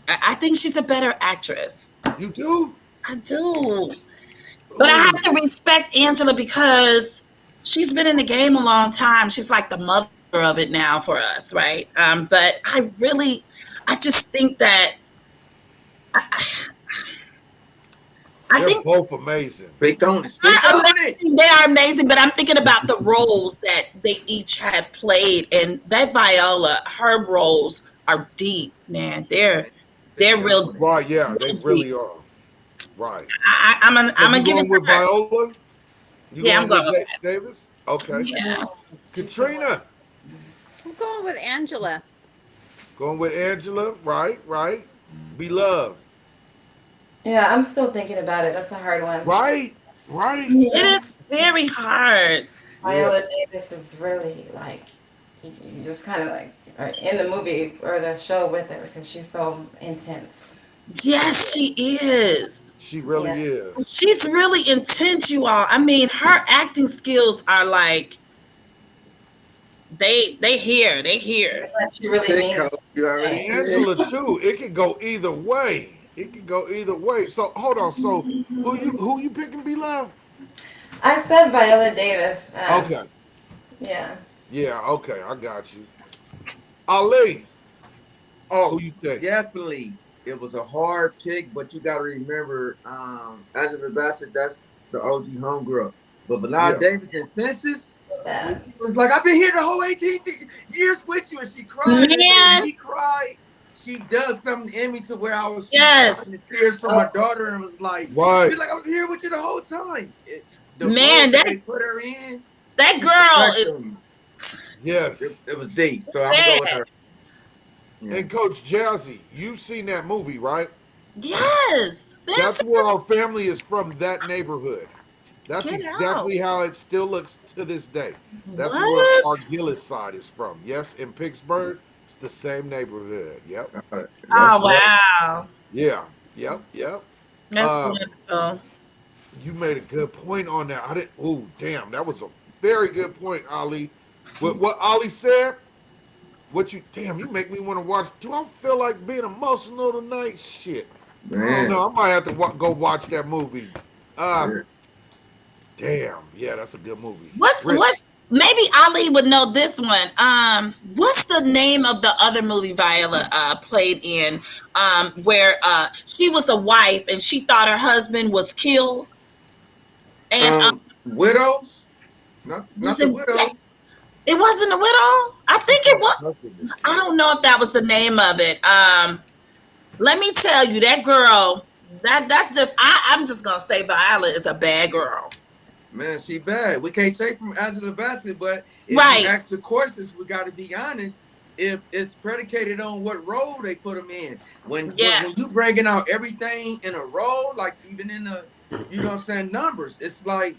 I think she's a better actress. You do? I do. But I Ooh. have to respect Angela because she's been in the game a long time. She's like the mother of it now for us, right? But I just think that I, I They're think both amazing. Speak on it. Speak they're on it. amazing. They are amazing, but I'm thinking about the roles that they each have played, and that Viola, her roles are deep, man. They're Speak real, on it. Right, yeah, they real deep. really are. Right. So I'm you gonna give it going to with her. Viola? You Yeah, I'm going going with with that. Davis? Okay. Yeah. Katrina, I'm going with Angela. going with Angela. Right, right. Beloved. Yeah, I'm still thinking about it. That's a hard one. Right, right. It is very hard. Yeah. Viola Davis is really like you just kind of like are in the movie or the show with her because she's so intense. Yes, she is. She really Yeah, is. She's really intense, you all. I mean, her acting skills are like they here. what she really Pick, means. Coach. You already Right. picked. Angela too. It could go either way. It could go either way. So hold on. So who you picking, Beloved? I said Viola Davis. Okay. Yeah. Yeah. Okay. I got you. Ali, who Oh, you think? definitely. It was a hard pick, but you got to remember, Angela Bassett, that's the OG homegirl. But Viola Yeah. Davis in Fences, when Yeah. she was like, I've been here the whole 18 years with you, and she cried, and then Man, he cried. She did something in me to where she was yes. crying the tears for Oh, my daughter, and was like, Right. feel like I was here with you the whole time. The role Man, that they put her in, that she girl is perfected me. Yes. It was deep, so I'm gonna go with bad. her. Yeah. And Coach Jazzy, you've seen that movie, right? Yes. That's Vincent, where our family is from, that neighborhood. That's get out. exactly how it still looks to this day. That's where our What? Gillis side is from. Yes, in Pittsburgh, it's the same neighborhood. Yep. That's Oh Yep. wow. Yeah. Yep. Yep. That's Um, wonderful. you made a good point on that. I didn't. Oh, damn, that was a very good point, Ali. With what Ali said, what you damn, you make me want to watch. Do I feel like being emotional tonight? Shit. I don't man. know. I might have to go watch that movie. Uh, Yeah. damn. Yeah, that's a good movie. What's Rich. what's maybe Ali would know this one. What's the name of the other movie Viola played in? Where she was a wife and she thought her husband was killed. And Widows, was not the it widows. it wasn't the Widows? I She think it thought was. her husband was I killed. don't know if that was the name of it. Let me tell you, that girl, that's just I'm just gonna say Viola is a bad girl. Man, she bad. We can't take from Angela Bassett, but if you Right. ask the questions, we got to be honest. If it's predicated on what role they put them in, when Yes. you bringing out everything in a role, like even in the, you know what I'm saying, numbers, it's like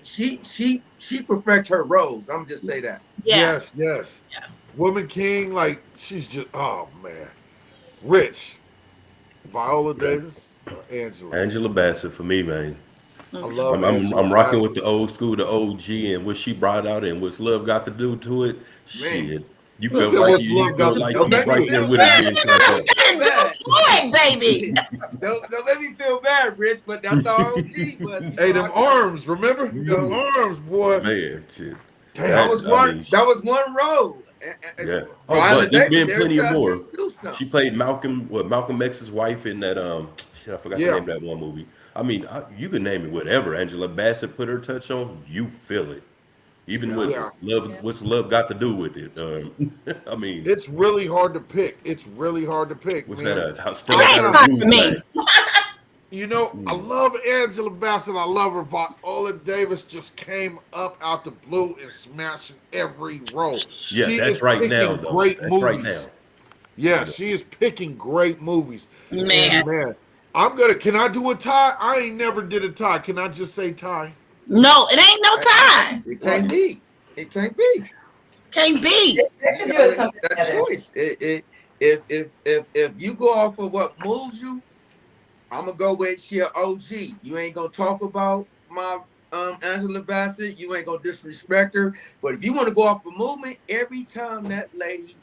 she perfect her roles. I'm just say that. Yeah. Yes, yes. Yeah. Woman King, like she's just oh man. Rich. Viola Davis. Angela. Angela Bassett for me, man. I Okay. love Angela I'm rocking with Bassett. the old school, the OG, and what she brought out, and what's love got to do to it. Man, Shit, you Who felt said like what's you love got felt to like do don't you with make me right it? there feel with her bad. getting Don't turned make up. me feel bad. Do it, baby. Don't make me feel bad, Rich. But that's our OG. But Hey, them arms, remember? Them yo, arms, boy. Man, shit. Damn. I mean, that was one role. yeah. Oh, Viola but there's Davis, been every plenty of time more. she do She something. played Malcolm X's wife in that shit, I forgot the Yeah. name of that one movie. I mean, you can name it whatever. Angela Bassett put her touch on, you feel it. Even Yeah. with Yeah. love, what's love got to do with it? I mean, It's really hard to pick. It's really hard to pick, what's that? man. It Stella I'm got ain't her not, hard for groove me. back. I love Angela Bassett. I love her. Viola Davis just came up out the blue and smashing every role. Yeah, She that's is right now picking though. great That's right now. movies. Yeah, You know. she is picking great movies. And Man. man, can I do a tie? I ain't never did a tie. Can I just say tie? No, it ain't no time. It can't be. It can't be. Can't be. They You should do gotta something that together. choice. If you go off of what moves you, I'm gonna go with she a OG. You ain't gonna talk about my Angela Bassett. You ain't gonna disrespect her. But if you want to go off the movement, every time that lady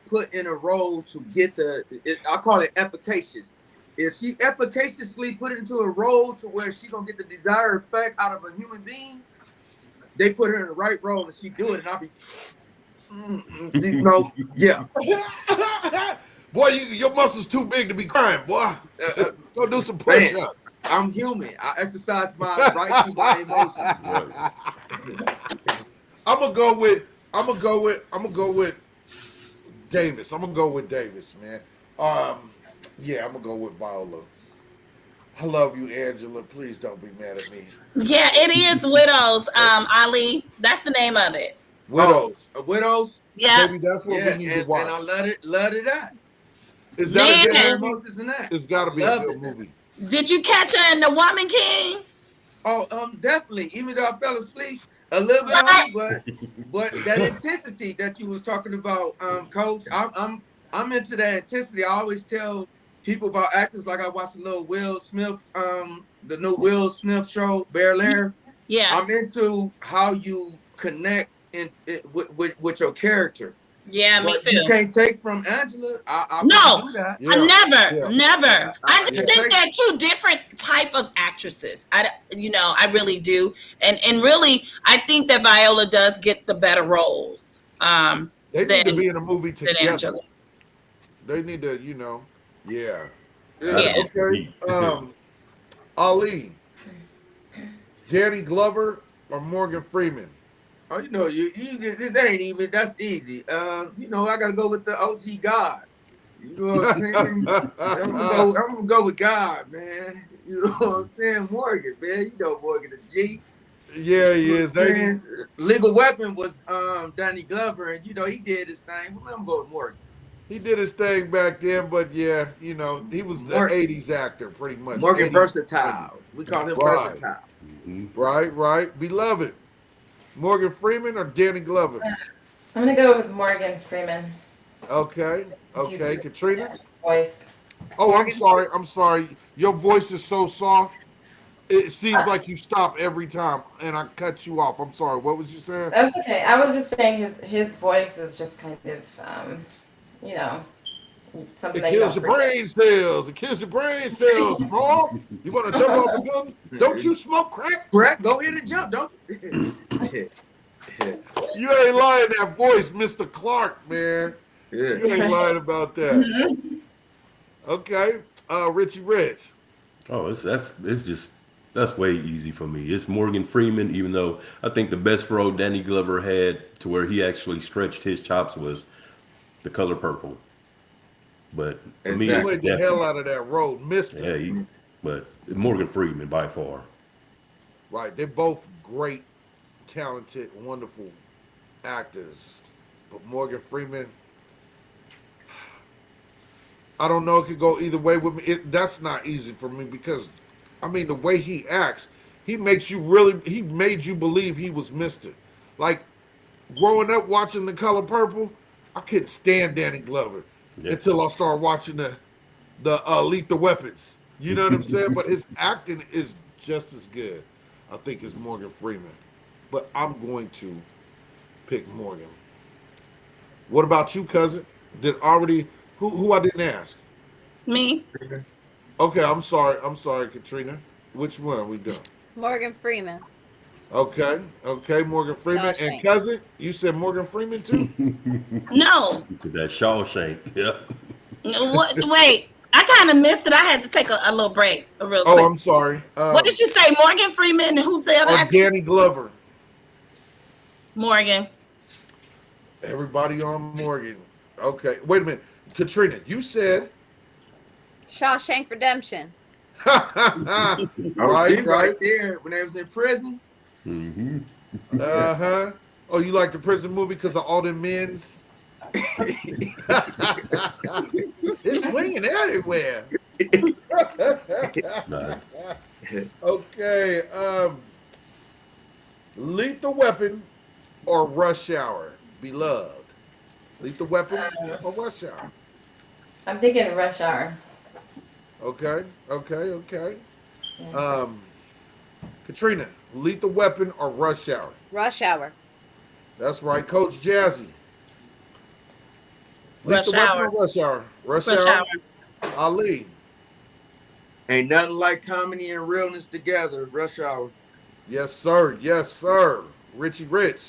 put in a role to get I call it efficacious. If she efficaciously put it into a role to where she gonna get the desired effect out of a human being, they put her in the right role and she do it, and I'll be, yeah. Boy, your muscles too big to be crying, boy. Go do some Man, push-ups. I'm human. I exercise my right to my emotions. Right. I'm gonna go with Davis. I'm gonna go with Davis, man. Yeah, I'm gonna go with Viola. I love you, Angela. Please don't be mad at me. Yeah, it is Widows, Ali. That's the name of it. Oh, Widows. widows. Yeah. Maybe that's what we Yeah, need to and I watch. love it that. Is that a Put good your Man. movie? emotions in that. It's got to I be a loved good it. movie. Did you catch her in The Woman King? Oh, definitely. Even though I fell asleep a little bit on Right. it, but that intensity that you was talking about, Coach, I'm into that intensity. I always tell people about actors like I watched the little Will Smith, the new Will Smith show, Bear Air. Yeah. I'm into how you connect with your character. Yeah, me But you too. can't take from Angela. I No, couldn't do that. Yeah. I never. I I just can't think take they're two different type of actresses. I really do, and really, I think that Viola does get the better roles. They need to Than be in a movie than together. Angela. They need to, yeah. That'd Yeah. be some Okay. heat. Ali, Danny Glover, or Morgan Freeman? Oh, that ain't even, that's easy. I gotta go with the OG God. You know what I'm saying? I'm gonna go with God, man. You know what I'm saying? Morgan, man. You know Morgan the G. Yeah, he You know what I'm is. Ain't he? saying? Legal Weapon was Danny Glover, and he did his thing. But I'm going with Morgan. He did his thing back then, but yeah, he was the Morgan, 80s actor pretty much. Morgan 80s, 90s. versatile. We call him Right, versatile. right. Beloved. Morgan Freeman or Danny Glover? I'm gonna go with Morgan Freeman. Okay. He's just- Katrina? his voice. Oh, I'm sorry. Your voice is so soft. It seems like you stop every time, and I cut you off. I'm sorry. What was you saying? That's okay. I was just saying his voice is just kind of you know, something It that you kills don't your forget. brain cells. It kills your brain cells, small. You want to jump off the building? Don't you smoke crack? Correct. Go ahead and jump, don't you? You ain't lying that voice, Mr. Clark, man. Yeah. You ain't lying about that. Okay. Richie Rich. Oh, that's way easy for me. It's Morgan Freeman, even though I think the best role Danny Glover had to where he actually stretched his chops was The Color Purple. But for me, He it's Exactly. played the hell out of that role. Missed yeah, it. but Morgan Freeman by far. Right. They're both great, talented, wonderful actors. But Morgan Freeman, I don't know. It could go either way with me. That's not easy for me because, the way he acts, he made you believe he was Mister. Like, growing up watching The Color Purple, I couldn't stand Danny Glover Yeah. until I started watching the Lethal Weapons. You know what I'm saying? But his acting is just as good, I think, as Morgan Freeman. But I'm going to pick Morgan. What about you, cousin? Did already who I didn't ask? Me? Okay, I'm sorry. I'm sorry, Katrina. Which one we doing? Morgan Freeman. Okay, okay, Morgan Freeman. And Shawshank. cousin, you said Morgan Freeman too? No. To that Shawshank. Yeah. What? Wait. I kind of missed it. I had to take a little break, real Oh, quick. I'm sorry. What did you say? Morgan Freeman? Who's the other Or actor? Danny Glover. Morgan. Everybody on Morgan. Okay, wait a minute. Katrina, you said Shawshank Redemption. right, right right. there when they was in prison. Mm-hmm. Uh-huh. Oh, you like the prison movie because of all them men's? It's swinging everywhere. Nah. Okay. Lethal Weapon or Rush Hour? Beloved. Lethal Weapon or Rush Hour? I'm thinking Rush Hour. Okay. Okay. Okay. Yeah. Katrina, Lethal Weapon or Rush Hour? Rush Hour. That's right. Coach Jazzy. Rush Lethal Weapon Hour. or Rush Hour? Rush Rush Hour. Hour. Ali. Ain't nothing like comedy and realness together. Rush Hour. Yes, sir. Yes, sir. Richie Rich.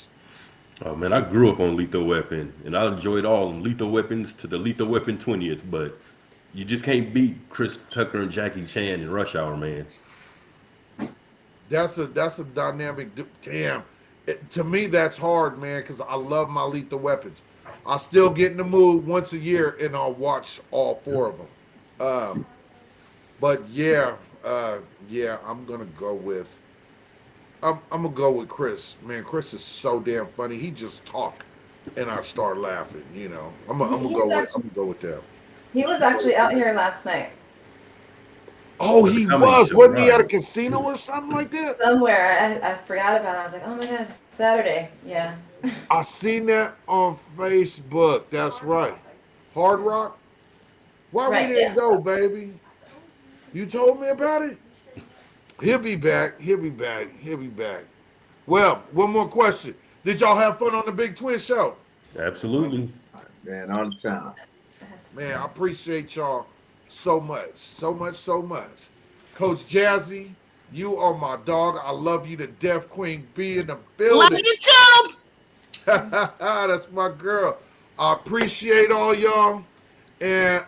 Oh man, I grew up on Lethal Weapon, and I enjoyed all Lethal Weapons to the Lethal Weapon 20th. But you just can't beat Chris Tucker and Jackie Chan in Rush Hour, man. That's a dynamic. Damn. To me, that's hard, man, because I love my Lethal Weapons. I still get in the mood once a year, and I'll watch all four of them. But yeah, yeah, I'm gonna go with. I'm gonna go with Chris. Man, Chris is so damn funny. He just talk, and I start laughing. You know, I'm gonna go with that. He was actually out here last night. Oh, For the he comedy was. show, Wasn't he right. at a casino or something like that? Somewhere. I forgot about it. I was like, oh my gosh, it's Saturday. Yeah. I seen that on Facebook. That's right. Hard Rock. Why Right, we didn't yeah. go, baby? You told me about it. He'll be back. He'll be back. He'll be back. Well, one more question. Did y'all have fun on the Big Twizz show? Absolutely. Man, all the time. Man, I appreciate y'all so much. So much, so much. Coach Jazzy, you are my dog. I love you to death. Queen B in the Love building. you too. That's my girl. I appreciate all y'all. And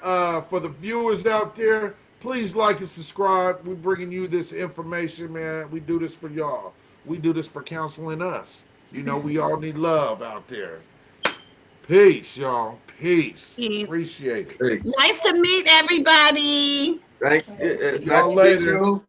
for the viewers out there, please like and subscribe. We're bringing you this information, man. We do this for y'all. We do this for counseling us. You know, we all need love out there. Peace, y'all. Peace. Peace. Appreciate it. Thanks. Nice to meet everybody. Thank you. Y'all Nice to meet later. you.